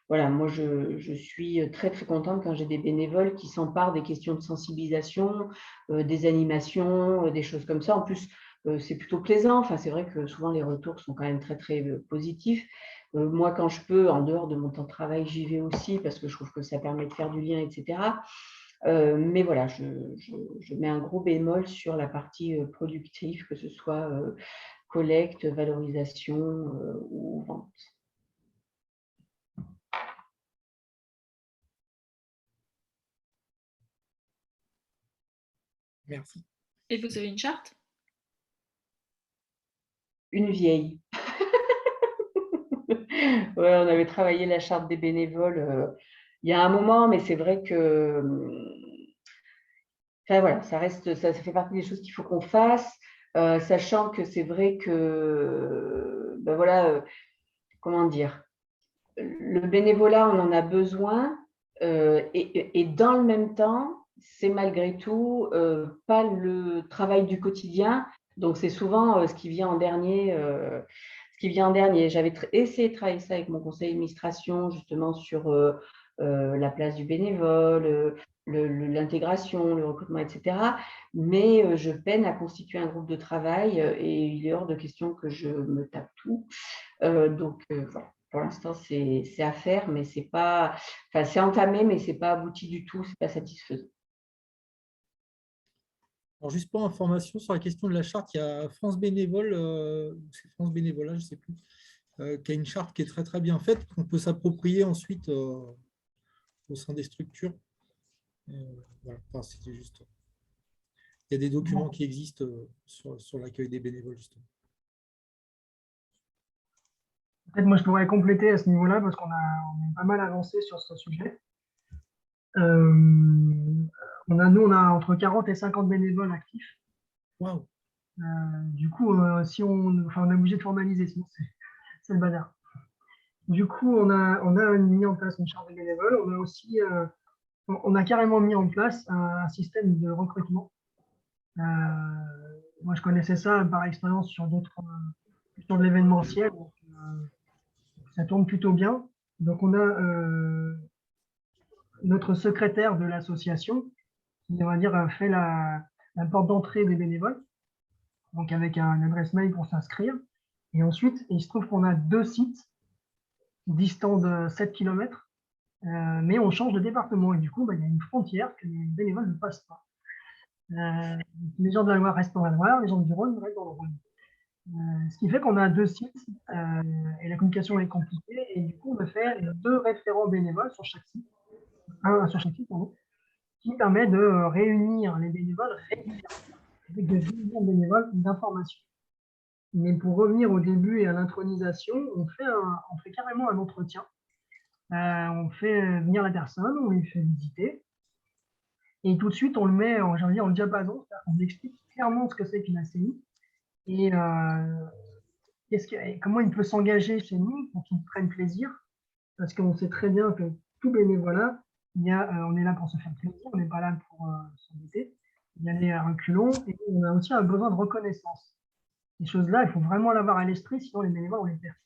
voilà, moi je suis très très contente quand j'ai des bénévoles qui s'emparent des questions de sensibilisation, des animations, des choses comme ça. En plus, c'est plutôt plaisant. Enfin, c'est vrai que souvent les retours sont quand même très très positifs. Moi, quand je peux, en dehors de mon temps de travail, j'y vais aussi parce que je trouve que ça permet de faire du lien, etc. Mais voilà, je mets un gros bémol sur la partie productive, que ce soit collecte, valorisation ou vente. Merci. Et vous avez une charte? Une vieille. Ouais, on avait travaillé la charte des bénévoles il y a un moment, mais c'est vrai que enfin, voilà, ça fait partie des choses qu'il faut qu'on fasse, sachant que c'est vrai que ben voilà, comment dire, le bénévolat, on en a besoin, et dans le même temps, c'est malgré tout pas le travail du quotidien. Donc, c'est souvent ce qui vient en dernier. J'avais essayé de travailler ça avec mon conseil d'administration, justement, sur la place du bénévole, l'intégration, le recrutement, etc. Mais je peine à constituer un groupe de travail et il est hors de question que je me tape tout. Donc, voilà. Pour l'instant, c'est à faire, mais c'est pas. Enfin, c'est entamé, mais c'est pas abouti du tout. C'est pas satisfaisant. Alors, juste pour information sur la question de la charte, il y a France Bénévole, c'est France Bénévolat, je ne sais plus, qui a une charte qui est très très bien faite, qu'on peut s'approprier ensuite au sein des structures. Voilà. Enfin, c'était juste. Il y a des documents qui existent sur l'accueil des bénévoles, justement. Peut-être moi je pourrais compléter à ce niveau-là parce qu'on est pas mal avancé sur ce sujet. On a entre 40 et 50 bénévoles actifs. Wow. Du coup, si on est obligé de formaliser, sinon c'est le bazar. Du coup, on a mis en place une charte de bénévoles. On a aussi, on a carrément mis en place un système de recrutement Moi, je connaissais ça par expérience sur sur de l'événementiel. Ça tourne plutôt bien. Donc, on a notre secrétaire de l'association qui, on va dire, fait la porte d'entrée des bénévoles, donc avec une adresse mail pour s'inscrire. Et ensuite, il se trouve qu'on a 2 sites distants de 7 km, mais on change de département. Et du coup, il y a une frontière que les bénévoles ne passent pas. Les gens de la Loire restent dans la Loire, les gens du Rhône restent dans le Rhône. Ce qui fait qu'on a 2 sites et la communication est compliquée. Et du coup, on fait 2 référents bénévoles sur chaque site, sur chaque site, pardon, qui permet de réunir les bénévoles régulièrement avec des réunions bénévoles d'information. Mais pour revenir au début et à l'intronisation, on fait carrément un entretien. On fait venir la personne, on lui fait visiter. Et tout de suite, on le met en diapason, c'est-à-dire qu'on explique clairement ce que c'est qu'une ACI et comment il peut s'engager chez nous pour qu'il prenne plaisir. Parce qu'on sait très bien que tout bénévolat, on est là pour se faire plaisir, on n'est pas là pour s'embêter, y aller à reculons, et on a aussi un besoin de reconnaissance. Ces choses-là, il faut vraiment l'avoir à l'esprit, sinon les bénévoles, on les perd.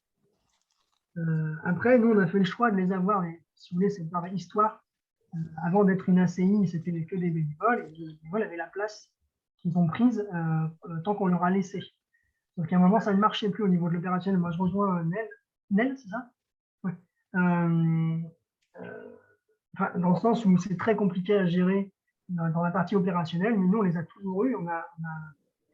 Après, nous, on a fait le choix de les avoir, mais si vous voulez, c'est par histoire. Avant d'être une ACI, c'était que des bénévoles, et les bénévoles avaient la place qu'ils ont prise tant qu'on leur a laissé. Donc, à un moment, ça ne marchait plus au niveau de l'opérationnel. Moi, je rejoins Nel, c'est ça? Ouais. Dans le sens où c'est très compliqué à gérer dans la partie opérationnelle, mais nous, on les a toujours eus. On a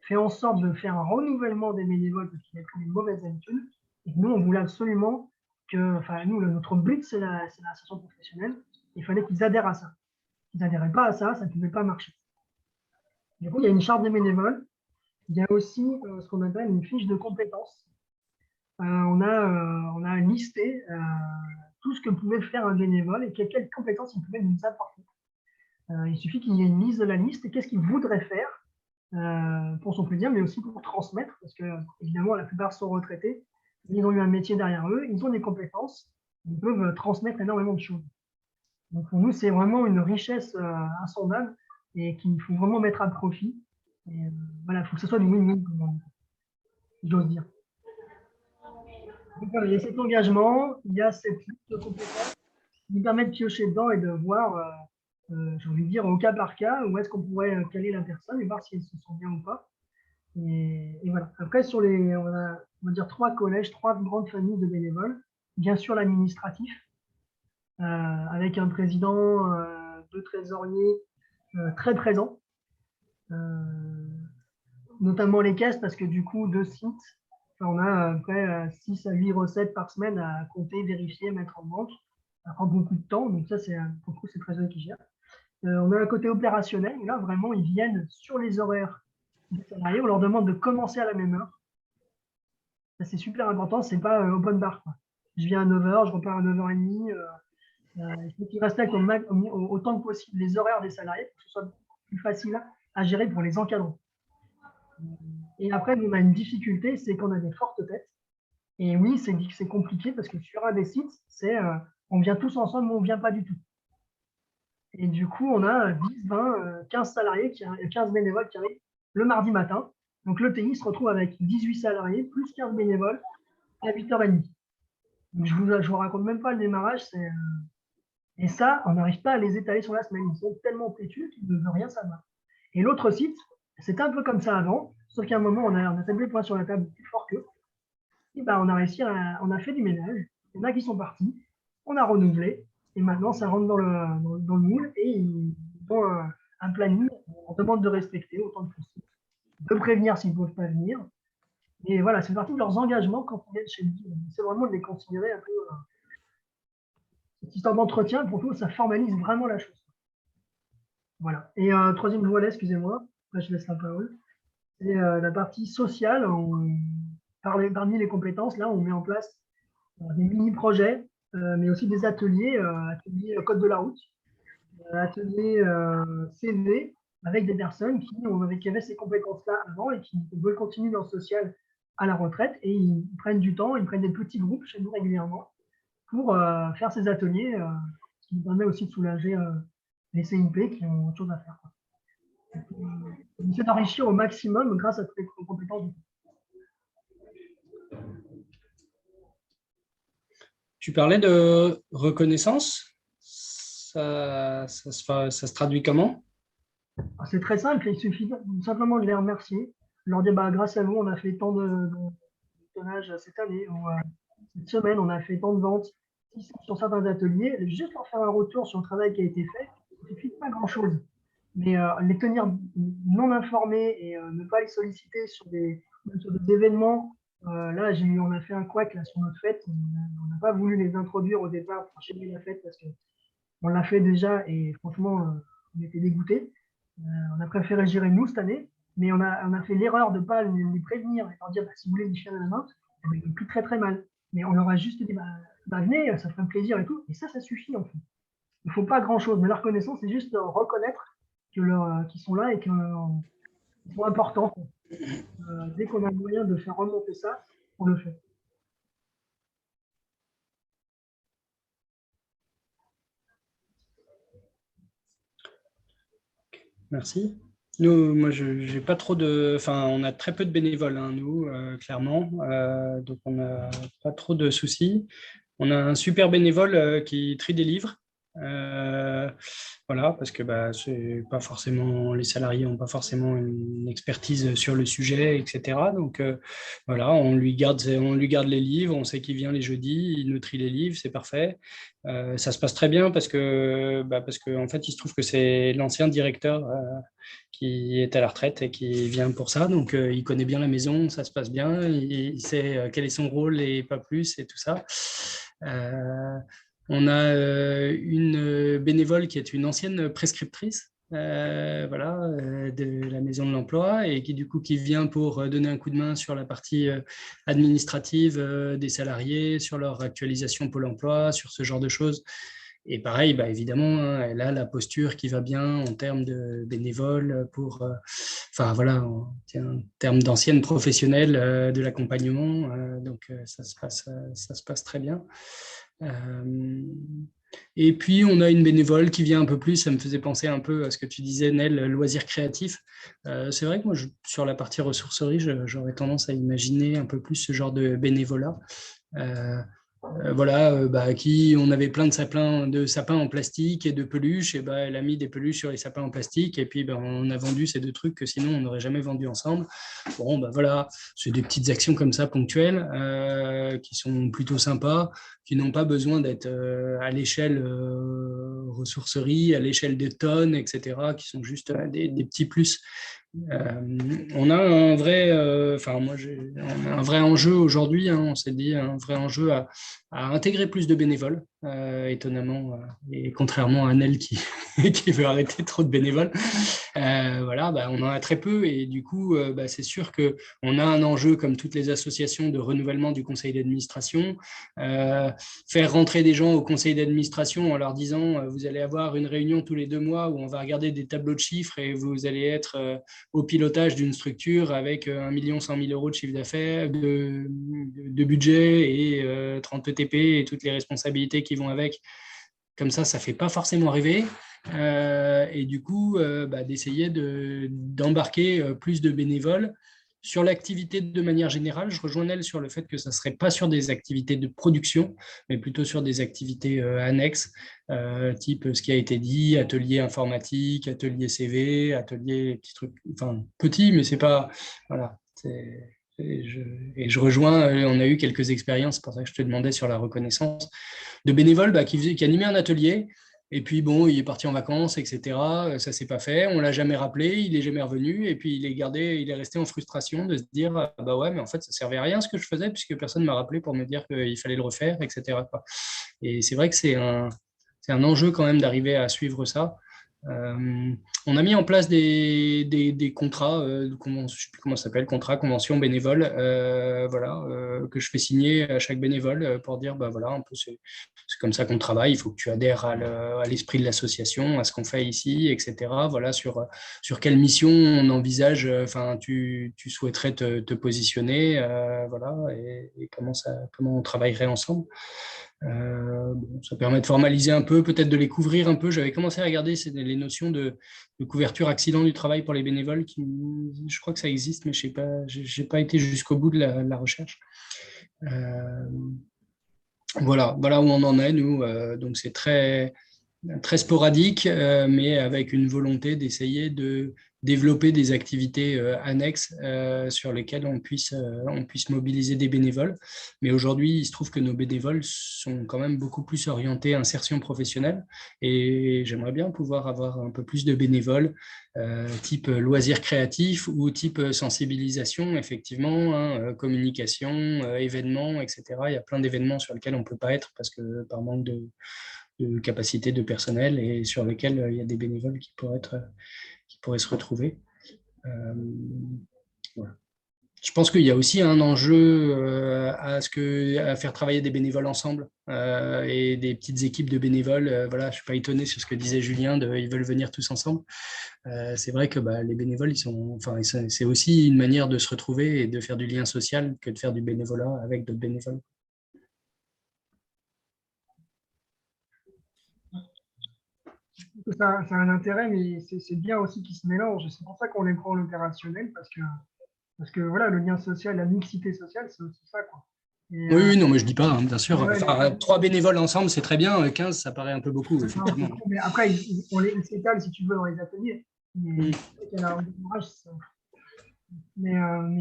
fait en sorte de faire un renouvellement des bénévoles parce qu'il y a pris des mauvaises habitudes. Et nous, on voulait absolument notre but, c'est l'insertion professionnelle. Il fallait qu'ils adhèrent à ça. S'ils n'adhéraient pas à ça, ça ne pouvait pas marcher. Du coup, il y a une charte des bénévoles. Il y a aussi ce qu'on appelle une fiche de compétences. On a listé tout ce que pouvait faire un bénévole et quelles compétences il pouvait nous apporter. Il suffit qu'il y ait une liste de la liste et qu'est-ce qu'il voudrait faire pour son plaisir, mais aussi pour transmettre, parce que évidemment, la plupart sont retraités, ils ont eu un métier derrière eux, ils ont des compétences, ils peuvent transmettre énormément de choses. Donc pour nous, c'est vraiment une richesse insondable et qu'il faut vraiment mettre à profit. Et, voilà, il faut que ce soit du win-win, comme j'ose dire. Donc, il y a cet engagement, il y a cette liste de compétences qui nous permet de piocher dedans et de voir, j'ai envie de dire, au cas par cas, où est-ce qu'on pourrait caler la personne et voir si elle se sent bien ou pas. Et voilà. Après, on va dire 3 collèges, 3 grandes familles de bénévoles. Bien sûr, l'administratif, avec un président, 2 trésoriers très présents, notamment les caisses, parce que du coup, 2 sites, on a à peu près 6 à 8 recettes par semaine à compter, vérifier, mettre en banque. Ça prend beaucoup de temps, donc ça, pour le coup, c'est Trésor qui gère. On a un côté opérationnel, où là, vraiment, ils viennent sur les horaires des salariés. On leur demande de commencer à la même heure. Ça, c'est super important, c'est pas open bar, quoi. Je viens à 9h, je repars à 9h30. Il faut qu'ils respectent autant que possible les horaires des salariés pour que ce soit plus facile à gérer pour les encadrants. Et après, nous, on a une difficulté, c'est qu'on a des fortes têtes. Et oui, c'est compliqué parce que sur un des sites, on vient tous ensemble, mais on ne vient pas du tout. Et du coup, on a 10, 20, 15 salariés, 15 bénévoles qui arrivent le mardi matin. Donc, l'ETI se retrouve avec 18 salariés, plus 15 bénévoles à 8h30. Donc, je ne vous raconte même pas le démarrage. Et ça, on n'arrive pas à les étaler sur la semaine. Ils sont tellement têtus qu'ils ne veulent rien savoir. Et l'autre site, c'était un peu comme ça avant, sauf qu'à un moment, on a tapé le poing sur la table plus fort qu'eux. Et on a fait du ménage. Il y en a qui sont partis. On a renouvelé. Et maintenant, ça rentre dans le moule et ils ont un planning. On demande de respecter autant que possible, de prévenir s'ils ne peuvent pas venir. Et voilà, c'est partie de leurs engagements quand on vient chez nous. C'est vraiment de les considérer un peu. Cette histoire d'entretien, pour nous, ça formalise vraiment la chose. Voilà. Et troisième volet, excusez-moi, là je laisse la parole, c'est la partie sociale. Parmi les compétences, là, on met en place des mini-projets, mais aussi des ateliers code de la route, ateliers CV, avec des personnes qui avaient ces compétences-là avant et qui veulent continuer leur social à la retraite. Et ils prennent du temps, ils prennent des petits groupes chez nous régulièrement pour faire ces ateliers, ce qui nous permet aussi de soulager les CIP qui ont autre chose à faire. On essaie d'enrichir au maximum grâce à toutes les compétences. Tu parlais de reconnaissance. Ça se traduit comment? C'est très simple, il suffit simplement de les remercier. Leur dire, grâce à vous, on a fait tant de tonnage cette année, ou cette semaine, on a fait tant de ventes. Sur certains ateliers, juste leur faire un retour sur le travail qui a été fait, il ne suffit pas grand-chose. Mais les tenir non informés et ne pas les solliciter sur des événements. Là, on a fait un couac là, sur notre fête. On n'a pas voulu les introduire au départ pour enchaîner la fête parce qu'on l'a fait déjà et franchement, on était dégoûtés. On a préféré gérer nous cette année, mais on a fait l'erreur de ne pas les prévenir et leur dire si vous voulez les chiens à la main, ils ont pris très très mal. Mais on leur a juste dit venez, ça ferait un plaisir et tout. Et ça suffit en fait. Il ne faut pas grand-chose, mais la reconnaissance, c'est juste reconnaître qu'ils sont là et qu'ils sont importants. Dès qu'on a le moyen de faire remonter ça, on le fait. Merci. Nous, moi, j'ai pas trop de, enfin, on a très peu de bénévoles, hein, nous, clairement, donc on n'a pas trop de soucis. On a un super bénévole qui trie des livres. Voilà, parce que c'est pas forcément, les salariés n'ont pas forcément une expertise sur le sujet, etc. Donc voilà, on lui garde les livres, on sait qu'il vient les jeudis, il nous trie les livres, c'est parfait. Ça se passe très bien parce que en fait, il se trouve que c'est l'ancien directeur qui est à la retraite et qui vient pour ça. Donc, il connaît bien la maison, ça se passe bien, il sait quel est son rôle et pas plus et tout ça. On a une bénévole qui est une ancienne prescriptrice de la Maison de l'Emploi et qui vient pour donner un coup de main sur la partie administrative des salariés, sur leur actualisation Pôle emploi, sur ce genre de choses. Et pareil, évidemment, hein, elle a la posture qui va bien en termes de bénévoles en termes d'anciennes professionnelles de l'accompagnement. Donc, ça se passe très bien. Et puis, on a une bénévole qui vient un peu plus, ça me faisait penser un peu à ce que tu disais, Nel, loisirs créatifs. C'est vrai que moi, sur la partie ressourcerie, j'aurais tendance à imaginer un peu plus ce genre de bénévolat. Qui on avait plein de sapins en plastique et de peluches, et elle a mis des peluches sur les sapins en plastique, et puis on a vendu ces deux trucs que sinon on n'aurait jamais vendu ensemble. Bon, c'est des petites actions comme ça ponctuelles qui sont plutôt sympas, qui n'ont pas besoin d'être à l'échelle ressourcerie, à l'échelle de tonnes, etc., qui sont juste des petits plus. On a un vrai, on a un vrai enjeu aujourd'hui, hein, on s'est dit un vrai enjeu à intégrer plus de bénévoles, étonnamment, et contrairement à Nel qui, qui veut arrêter trop de bénévoles. On en a très peu et du coup, c'est sûr qu'on a un enjeu comme toutes les associations de renouvellement du conseil d'administration. Faire rentrer des gens au conseil d'administration en leur disant vous allez avoir une réunion tous les 2 mois où on va regarder des tableaux de chiffres et vous allez être au pilotage d'une structure avec 1 100 000 € de chiffre d'affaires, de budget et 30 ETP et toutes les responsabilités qui vont avec. Comme ça ne fait pas forcément rêver. Et du coup, d'essayer d'embarquer plus de bénévoles sur l'activité de manière générale. Je rejoins Nel sur le fait que ça ne serait pas sur des activités de production, mais plutôt sur des activités annexes, type ce qui a été dit, atelier informatique, atelier CV, atelier petits trucs, enfin petits, mais c'est pas... Voilà, et je rejoins, on a eu quelques expériences, c'est pour ça que je te demandais sur la reconnaissance, de bénévoles qui animaient un atelier. Et puis, il est parti en vacances, etc. Ça ne s'est pas fait. On ne l'a jamais rappelé. Il n'est jamais revenu. Et puis, il est resté en frustration de se dire ouais, mais en fait, ça ne servait à rien ce que je faisais puisque personne ne m'a rappelé pour me dire qu'il fallait le refaire, etc. Et c'est vrai que c'est un enjeu quand même d'arriver à suivre ça. On a mis en place des contrats, je ne sais plus comment ça s'appelle, contrats, conventions bénévoles, que je fais signer à chaque bénévole pour dire, un peu c'est comme ça qu'on travaille, il faut que tu adhères à l'esprit de l'association, à ce qu'on fait ici, etc. Voilà, sur quelle mission on envisage, tu souhaiterais te positionner, et comment on travaillerait ensemble. Ça permet de formaliser un peu, peut-être de les couvrir un peu. J'avais commencé à regarder les notions de couverture accident du travail pour les bénévoles. Je crois que ça existe, mais je sais pas, j'ai pas été jusqu'au bout de la recherche. Voilà où on en est, nous. Donc, c'est très sporadique, mais avec une volonté d'essayer de développer des activités annexes sur lesquelles on puisse mobiliser des bénévoles. Mais aujourd'hui, il se trouve que nos bénévoles sont quand même beaucoup plus orientés insertion professionnelle et j'aimerais bien pouvoir avoir un peu plus de bénévoles type loisirs créatifs ou type sensibilisation, effectivement, hein, communication, événements, etc. Il y a plein d'événements sur lesquels on ne peut pas être parce que par manque de capacité de personnel et sur lesquels il y a des bénévoles qui pourraient se retrouver. Voilà. Je pense qu'il y a aussi un enjeu à faire travailler des bénévoles ensemble et des petites équipes de bénévoles. Voilà, je ne suis pas étonné sur ce que disait Julien, ils veulent venir tous ensemble. C'est vrai que les bénévoles, c'est aussi une manière de se retrouver et de faire du lien social que de faire du bénévolat avec d'autres bénévoles. Ça a un intérêt, mais c'est bien aussi qu'ils se mélangent. C'est pour ça qu'on les prend en opérationnel, parce que voilà, le lien social, la mixité sociale, c'est aussi ça, quoi. Et, oui, non, mais je dis pas, hein, bien sûr. Ouais, 3 bénévoles ensemble, c'est très bien. 15, ça paraît un peu beaucoup. Effectivement. Mais après, ils s'étalent, si tu veux, dans les ateliers. Mais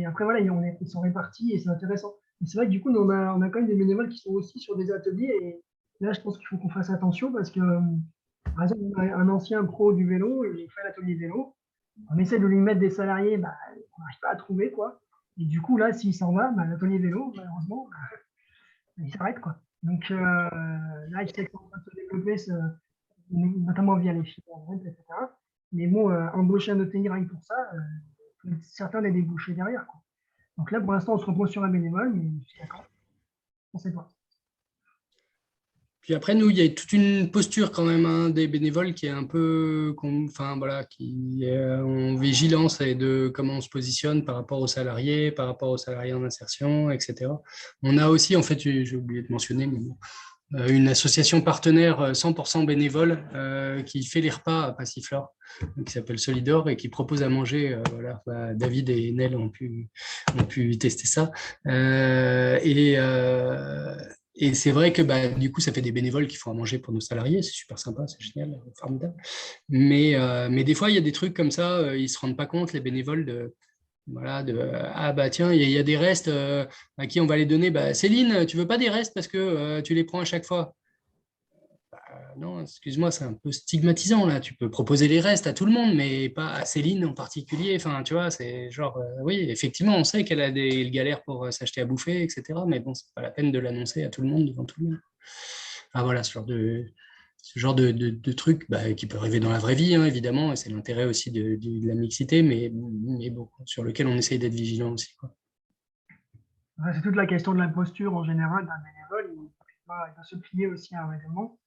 après, voilà, ils sont répartis et c'est intéressant. Et c'est vrai que du coup, on a quand même des bénévoles qui sont aussi sur des ateliers. Et là, je pense qu'il faut qu'on fasse attention parce que, par exemple, on a un ancien pro du vélo, il fait l'atelier vélo. On essaie de lui mettre des salariés, on n'arrive pas à trouver, quoi. Et du coup, là, s'il s'en va, l'atelier vélo, malheureusement, il s'arrête, quoi. Donc là, il est en train de se développer, notamment via les filières web, etc. Mais bon, embaucher un hôtelier rien que pour ça, certains des débouchés derrière, quoi. Donc là, pour l'instant, on se repose sur un bénévole, mais je suis d'accord. On ne sait pas. Puis après, nous, il y a toute une posture quand même des bénévoles qui est un peu, qui est en vigilance et de comment on se positionne par rapport aux salariés en insertion, etc. On a aussi, en fait, j'ai oublié de mentionner, mais bon, une association partenaire 100% bénévole qui fait les repas à Passiflore, qui s'appelle Solidor et qui propose à manger. David et Nel ont pu tester ça. Et c'est vrai que du coup, ça fait des bénévoles qui font à manger pour nos salariés. C'est super sympa, c'est génial, formidable. Mais des fois, il y a des trucs comme ça, ils ne se rendent pas compte, les bénévoles, tiens, il y a des restes, à qui on va les donner. Céline, tu ne veux pas des restes parce que tu les prends à chaque fois? Non, excuse-moi, c'est un peu stigmatisant là. Tu peux proposer les restes à tout le monde, mais pas à Céline en particulier. Enfin, tu vois, c'est genre, oui, effectivement, on sait qu'elle a des galères pour s'acheter à bouffer, etc. Mais bon, c'est pas la peine de l'annoncer à tout le monde devant tout le monde. Enfin, voilà, ce genre de truc qui peut arriver dans la vraie vie, hein, évidemment, et c'est l'intérêt aussi de la mixité, mais bon, sur lequel on essaye d'être vigilant aussi, quoi. C'est toute la question de la posture en général d'un bénévole. Il doit se plier aussi à un règlement.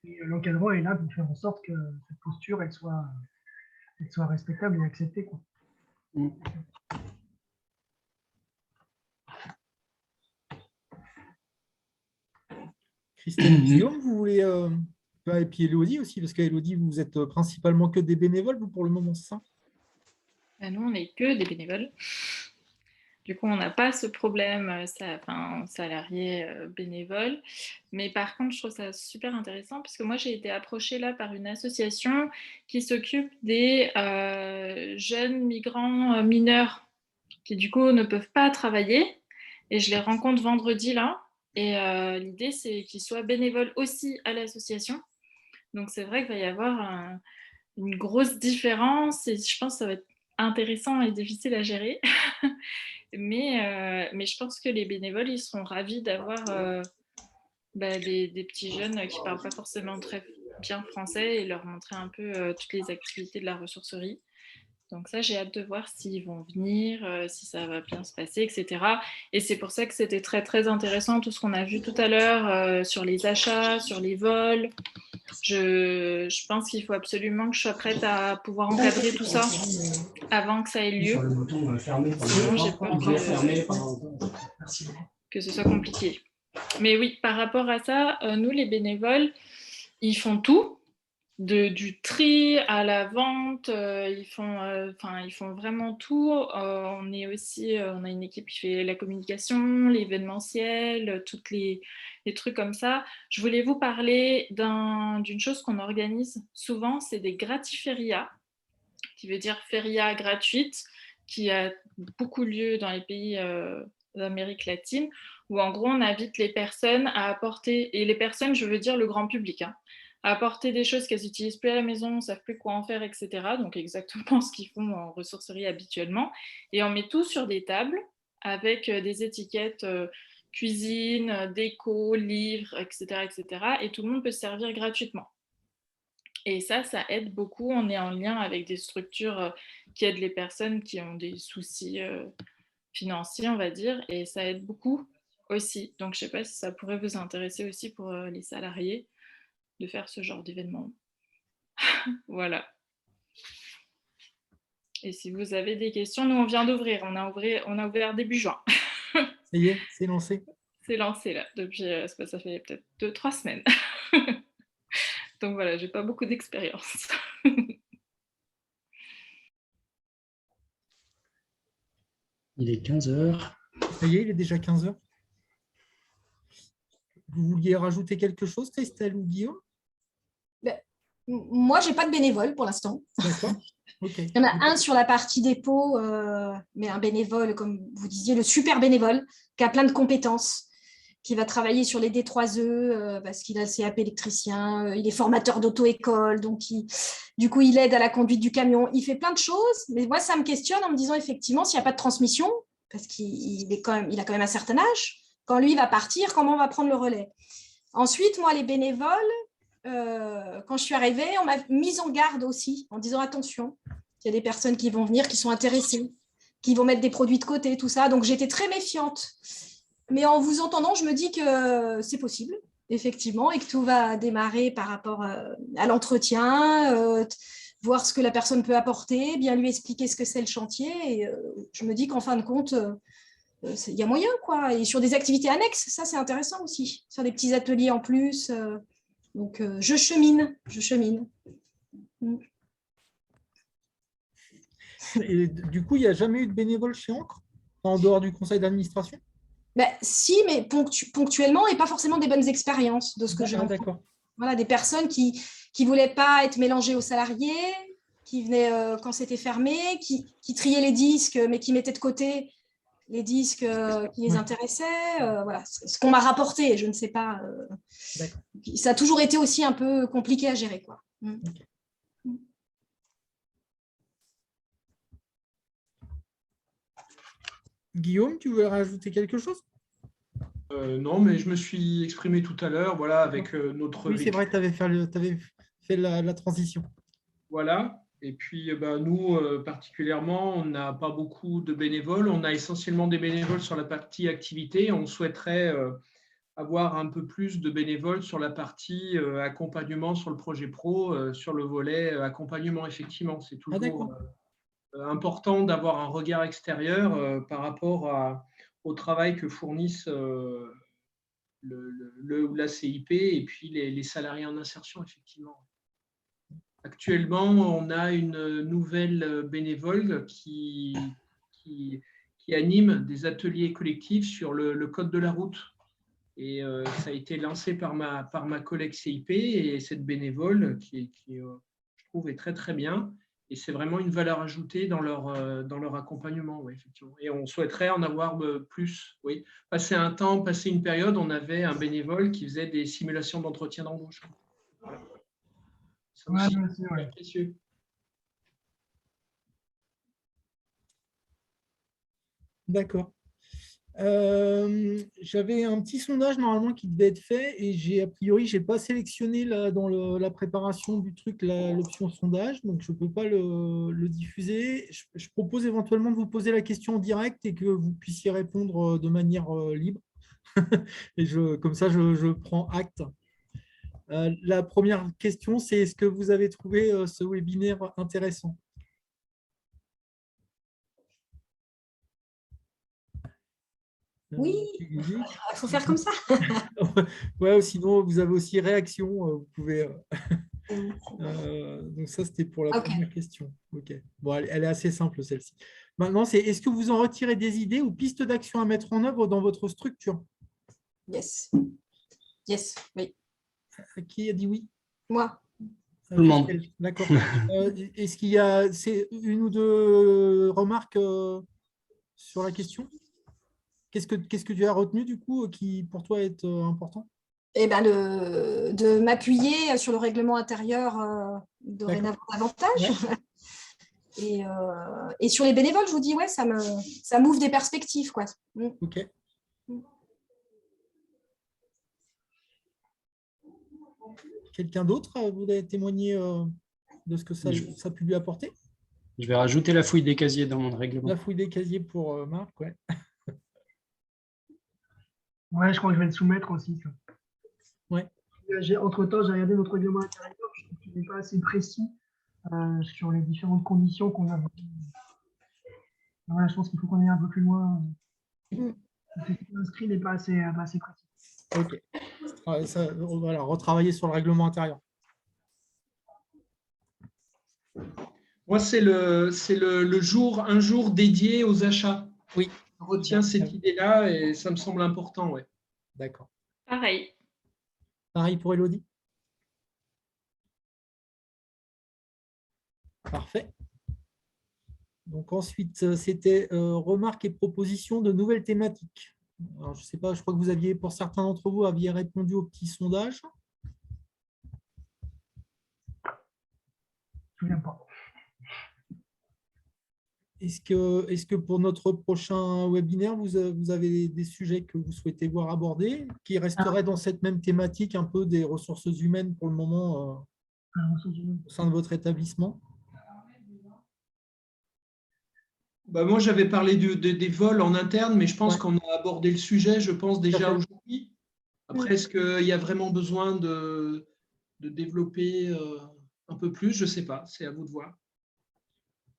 Et l'encadrement est là pour faire en sorte que cette posture elle soit respectable et acceptée, quoi. Christine, Guillaume, vous voulez et puis Élodie aussi, parce qu'Élodie, vous êtes principalement que des bénévoles, vous, pour le moment, c'est ça? Nous, on n'est que des bénévoles. Du coup, on n'a pas ce problème salarié bénévole. Mais par contre, je trouve ça super intéressant parce que moi, j'ai été approchée là par une association qui s'occupe des jeunes migrants mineurs qui, du coup, ne peuvent pas travailler. Et je les rencontre vendredi là. Et l'idée, c'est qu'ils soient bénévoles aussi à l'association. Donc, c'est vrai qu'il va y avoir une grosse différence et je pense que ça va être intéressant et difficile à gérer. Mais je pense que les bénévoles, ils seront ravis d'avoir des petits jeunes qui ne parlent pas forcément très bien français et leur montrer un peu toutes les activités de la ressourcerie. Donc ça, j'ai hâte de voir s'ils vont venir, si ça va bien se passer, etc. Et c'est pour ça que c'était très, très intéressant tout ce qu'on a vu tout à l'heure sur les achats, sur les vols. Je pense qu'il faut absolument que je sois prête à pouvoir encadrer tout ça avant que ça ait lieu. Sinon, j'ai peur que ce soit compliqué. Mais oui, par rapport à ça, nous, les bénévoles, ils font tout, du tri à la vente, ils font vraiment tout. On a une équipe qui fait la communication, l'événementiel, tous les trucs comme ça. Je voulais vous parler d'une chose qu'on organise souvent, c'est des gratiférias, qui veut dire feria gratuite, qui a beaucoup lieu dans les pays d'Amérique latine, où en gros on invite les personnes à apporter, et les personnes, je veux dire le grand public, hein, à apporter des choses qu'elles n'utilisent plus à la maison, ne savent plus quoi en faire, etc. Donc exactement ce qu'ils font en ressourcerie habituellement. Et on met tout sur des tables avec des étiquettes cuisine, déco, livres, etc., etc. Et tout le monde peut se servir gratuitement. Et ça aide beaucoup. On est en lien avec des structures qui aident les personnes qui ont des soucis financiers, on va dire, et ça aide beaucoup aussi. Donc, je ne sais pas si ça pourrait vous intéresser aussi pour les salariés de faire ce genre d'événement. Voilà. Et si vous avez des questions, nous, on vient d'ouvrir. On a ouvert début juin. Ça y est, c'est lancé. C'est lancé, là, depuis, ça fait peut-être 2-3 semaines. Donc voilà, j'ai pas beaucoup d'expérience. Il est 15 heures. Ça y est, il est déjà 15 heures. Vous vouliez rajouter quelque chose, Christelle ou Guillaume? Moi, je n'ai pas de bénévole pour l'instant. D'accord. Okay. Il y en a un sur la partie dépôt, mais un bénévole, comme vous disiez, le super bénévole, qui a plein de compétences, qui va travailler sur les D3E, parce qu'il a le CAP électricien, il est formateur d'auto-école, donc du coup, il aide à la conduite du camion. Il fait plein de choses, mais moi, ça me questionne en me disant, effectivement, s'il n'y a pas de transmission, parce qu'il a quand même un certain âge, quand lui va partir, comment on va prendre le relais? Ensuite, moi, les bénévoles, quand je suis arrivée, on m'a mise en garde aussi, en disant attention, il y a des personnes qui vont venir, qui sont intéressées, qui vont mettre des produits de côté, tout ça. Donc, j'étais très méfiante. Mais en vous entendant, je me dis que c'est possible, effectivement, et que tout va démarrer par rapport à l'entretien, voir ce que la personne peut apporter, bien lui expliquer ce que c'est le chantier. Et je me dis qu'en fin de compte, il y a moyen, quoi. Et sur des activités annexes, ça, c'est intéressant aussi. Sur des petits ateliers en plus. Donc, je chemine. Et du coup, il n'y a jamais eu de bénévole chez Ancre, en dehors du conseil d'administration? Si, mais ponctuellement et pas forcément des bonnes expériences de ce que j'ai entendu. D'accord. Voilà, des personnes qui ne voulaient pas être mélangées aux salariés, qui venaient quand c'était fermé, qui triaient les disques, mais qui mettaient de côté les disques qui les intéressaient. Voilà, ce qu'on m'a rapporté, je ne sais pas. Ça a toujours été aussi un peu compliqué à gérer, quoi. Okay. Guillaume, tu veux rajouter quelque chose? Non, mais je me suis exprimé tout à l'heure, voilà, avec notre... Oui, c'est vrai, tu avais fait la transition. Voilà. Et puis, nous, particulièrement, on n'a pas beaucoup de bénévoles. On a essentiellement des bénévoles sur la partie activité. On souhaiterait avoir un peu plus de bénévoles sur la partie accompagnement sur le projet pro, sur le volet accompagnement, effectivement. C'est toujours important d'avoir un regard extérieur par rapport au travail que fournissent le ou la CIP et puis les salariés en insertion, effectivement. Actuellement, on a une nouvelle bénévole qui anime des ateliers collectifs sur le code de la route. Et ça a été lancé par ma collègue CIP et cette bénévole qui je trouve, est très, très bien. Et c'est vraiment une valeur ajoutée dans leur accompagnement, oui, effectivement. Et on souhaiterait en avoir plus. Oui. Passer une période, on avait un bénévole qui faisait des simulations d'entretien d'embauche. Voilà. Ça aussi, c'est précieux. D'accord. J'avais un petit sondage normalement qui devait être fait et a priori, je n'ai pas sélectionné dans la préparation du truc l'option sondage, donc je ne peux pas le diffuser. Je propose éventuellement de vous poser la question en direct et que vous puissiez répondre de manière libre. Et comme ça, je prends acte. La première question, c'est est-ce que vous avez trouvé ce webinaire intéressant? Oui, Guigui. il faut faire comme ça. Ouais, sinon, vous avez aussi réaction. Vous pouvez. Donc ça, c'était pour la Ok. première question. Ok. Bon, elle est assez simple, celle-ci. Maintenant, c'est est-ce que vous en retirez des idées ou pistes d'action à mettre en œuvre dans votre structure? Yes. Yes, oui. Qui a dit oui? Moi. Tout le monde. Christelle, d'accord. Est-ce qu'il y a une ou deux remarques sur la question? Qu'est-ce que tu as retenu du coup qui pour toi est important? Eh ben, de m'appuyer sur le règlement intérieur dorénavant davantage. Ouais. Et sur les bénévoles, je vous dis, ouais, ça m'ouvre des perspectives, quoi. Ok. Quelqu'un d'autre voudrait témoigner de ce que ça a pu lui apporter? Je vais rajouter la fouille des casiers dans mon règlement. La fouille des casiers pour Marc, ouais. Ouais, je crois que je vais le soumettre aussi. Ça. Ouais. Entre-temps, j'ai regardé notre règlement intérieur. Je trouve qu'il n'est pas assez précis sur les différentes conditions qu'on a. Voilà, je pense qu'il faut qu'on aille un peu plus loin. L'inscrit n'est pas assez précis. Ok. Voilà, retravailler sur le règlement intérieur. Moi, c'est le jour, un jour dédié aux achats. Oui. Je retiens cette idée-là et ça me semble important. Ouais. D'accord. Pareil. Pareil pour Élodie? Parfait. Donc ensuite, c'était remarques et propositions de nouvelles thématiques. Alors, je ne sais pas, je crois que vous aviez, pour certains d'entre vous, aviez répondu au petit sondage. Je ne me souviens pas. Est-ce que pour notre prochain webinaire, vous avez des sujets que vous souhaitez voir abordés, qui resteraient dans cette même thématique un peu des ressources humaines pour le moment au sein de votre établissement? Bah, moi, j'avais parlé des vols en interne, mais je pense Ouais. qu'on a abordé le sujet, je pense, déjà fait. aujourd'hui. Après, est-ce qu'il y a vraiment besoin de développer un peu plus? Je ne sais pas, c'est à vous de voir.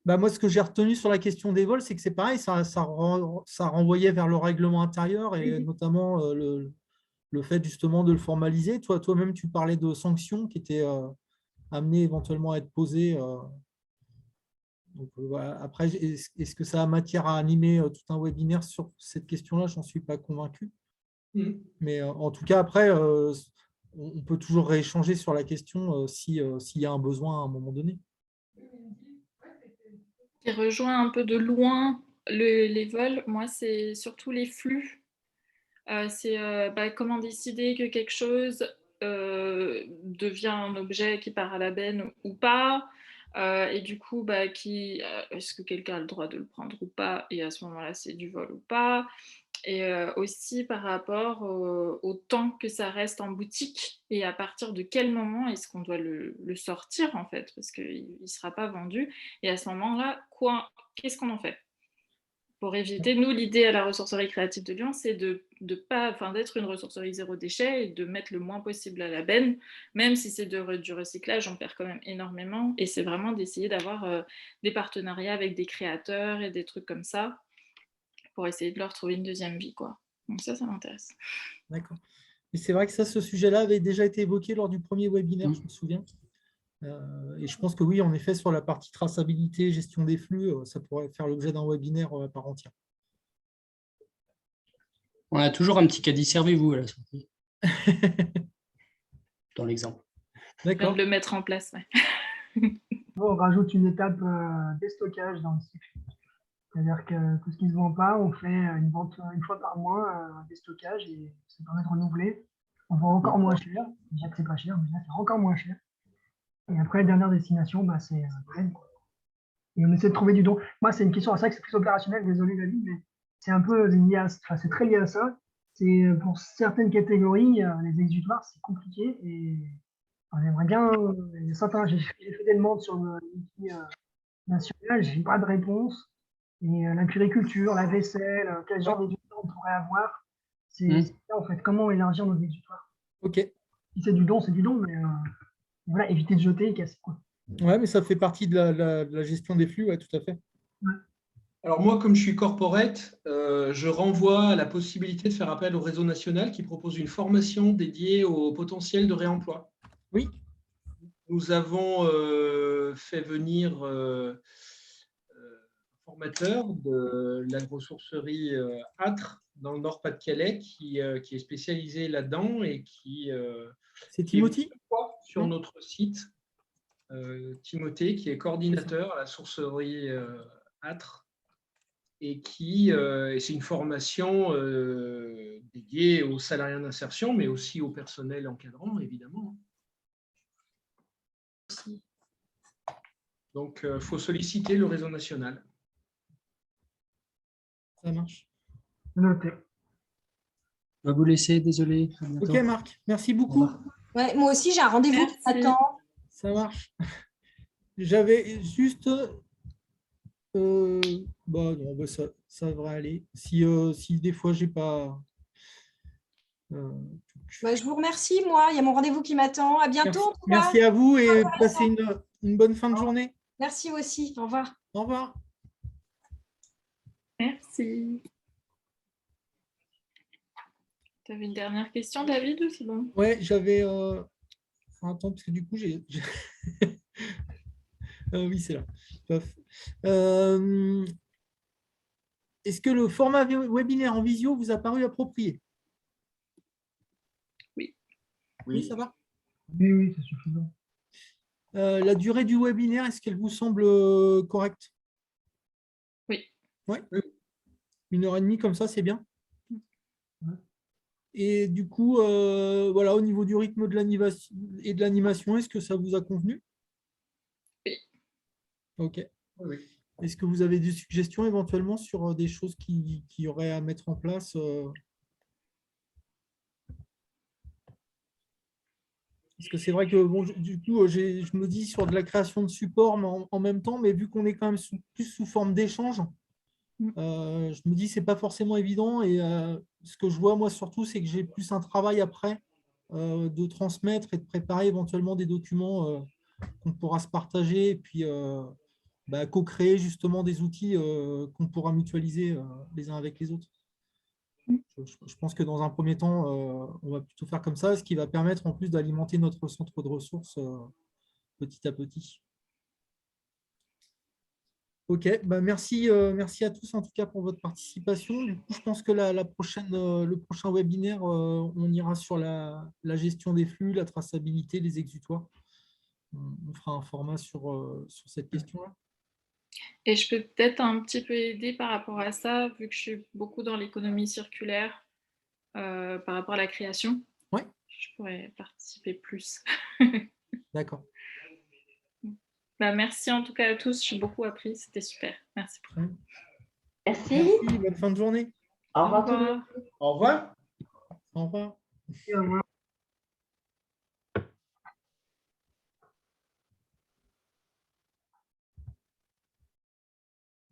Bah, moi, ce que j'ai retenu sur la question des vols, c'est que c'est pareil, ça renvoyait vers le règlement intérieur et notamment le fait justement de le formaliser. Toi-même, tu parlais de sanctions qui étaient amenées éventuellement à être posées. Donc, voilà. Après, est-ce que ça a matière à animer tout un webinaire sur cette question-là? Je n'en suis pas convaincu. Mais en tout cas, après, on peut toujours rééchanger sur la question s'il y a un besoin à un moment donné. Qui rejoint un peu de loin les vols. Moi, c'est surtout les flux. C'est comment décider que quelque chose devient un objet qui part à la benne ou pas. Et du coup, est-ce que quelqu'un a le droit de le prendre ou pas? Et à ce moment-là, c'est du vol ou pas? Et aussi par rapport au temps que ça reste en boutique et à partir de quel moment est-ce qu'on doit le sortir en fait, parce qu'il ne sera pas vendu. Et à ce moment-là, qu'est-ce qu'on en fait? Pour éviter, nous, l'idée à la ressourcerie créative de Lyon, c'est d'être une ressourcerie zéro déchet et de mettre le moins possible à la benne, même si c'est du recyclage, on perd quand même énormément. Et c'est vraiment d'essayer d'avoir des partenariats avec des créateurs et des trucs comme ça pour essayer de leur trouver une deuxième vie, quoi. Donc ça m'intéresse. D'accord. Et c'est vrai que ce sujet-là avait déjà été évoqué lors du premier webinaire, je me souviens. Et je pense que oui, en effet, sur la partie traçabilité, gestion des flux, ça pourrait faire l'objet d'un webinaire à part entière. On a toujours un petit caddie servez-vous à la sortie. Dans l'exemple. D'accord. De le mettre en place, ouais. On rajoute une étape déstockage dans le cycle. C'est-à-dire que tout ce qui ne se vend pas, on fait une vente une fois par mois, un déstockage et ça permet de renouveler. On vend encore moins cher. Déjà que c'est pas cher, mais là, c'est encore moins cher. Et après, la dernière destination, c'est Rennes. Et on essaie de trouver du don. Moi, c'est une question, c'est vrai que c'est plus opérationnel, désolé David, mais c'est un peu lié à, c'est très lié à ça. C'est pour certaines catégories, les exutoires, c'est compliqué et on aimerait bien. J'ai fait des demandes sur le wiki national, j'ai pas de réponse. Et la puriculture, la vaisselle, quel genre d'exutoire on pourrait avoir. C'est ça, en fait, comment élargir nos exutoires. Ok. Si c'est du don, mais voilà, éviter de jeter et casser, quoi. Ouais, mais ça fait partie de la gestion des flux, ouais, tout à fait. Ouais. Alors moi, comme je suis corporate, je renvoie à la possibilité de faire appel au réseau national qui propose une formation dédiée au potentiel de réemploi. Oui. Nous avons fait venir un formateur de l'agrosourcerie Âtre dans le Nord-Pas-de-Calais qui est spécialisé là-dedans et C'est qui est venu Timothy? sur Non. notre site. Timothée, qui est coordinateur à la sourcerie Âtre. Et c'est une formation dédiée aux salariés d'insertion, mais aussi au personnel encadrant, évidemment. Donc, il faut solliciter le réseau national. Ça marche. Noté. Je vais vous laisser, désolé. À bientôt. Ok, Marc, merci Au beaucoup. revoir. Ouais, moi aussi, j'ai un rendez-vous qui Merci. m'attend. Ça marche. J'avais juste. Bah non, bah ça devrait aller. Si des fois j'ai pas. Bah, je vous remercie, moi. Il y a mon rendez-vous qui m'attend. À bientôt, en tout cas. Merci à vous et passez une bonne fin de journée. Merci aussi. Au revoir. Au revoir. Merci. Tu avais une dernière question, David, ou c'est bon? Ouais, j'avais. Attends, parce que du coup, oui, c'est là. Paf. Est-ce que le format webinaire en visio vous a paru approprié? Oui. Oui, ça va. Oui, c'est suffisant. La durée du webinaire, est-ce qu'elle vous semble correcte? Oui. Ouais. 1h30 comme ça, c'est bien. Et du coup, voilà, au niveau du rythme de l'animation, est-ce que ça vous a convenu? Oui. Ok. Oui. Est-ce que vous avez des suggestions éventuellement sur des choses qui auraient à mettre en place? Parce que c'est vrai que bon, du coup, je me dis sur de la création de support, mais en même temps, mais vu qu'on est quand même plus sous forme d'échange, je me dis c'est pas forcément évident. Et ce que je vois moi surtout, c'est que j'ai plus un travail après de transmettre et de préparer éventuellement des documents qu'on pourra se partager et puis co-créer justement des outils qu'on pourra mutualiser les uns avec les autres. Je pense que dans un premier temps, on va plutôt faire comme ça, ce qui va permettre en plus d'alimenter notre centre de ressources petit à petit. Ok, merci, merci à tous en tout cas pour votre participation. Du coup, je pense que le prochain webinaire, on ira sur la gestion des flux, la traçabilité, les exutoires. On fera un format sur cette question-là. Et je peux peut-être un petit peu aider par rapport à ça, vu que je suis beaucoup dans l'économie circulaire par rapport à la création. Ouais. Je pourrais participer plus. D'accord. Merci en tout cas à tous, j'ai beaucoup appris, c'était super. Merci beaucoup. Merci. Merci, bonne fin de journée. Au revoir tout le monde. revoir. Au revoir. Au revoir. Et au revoir.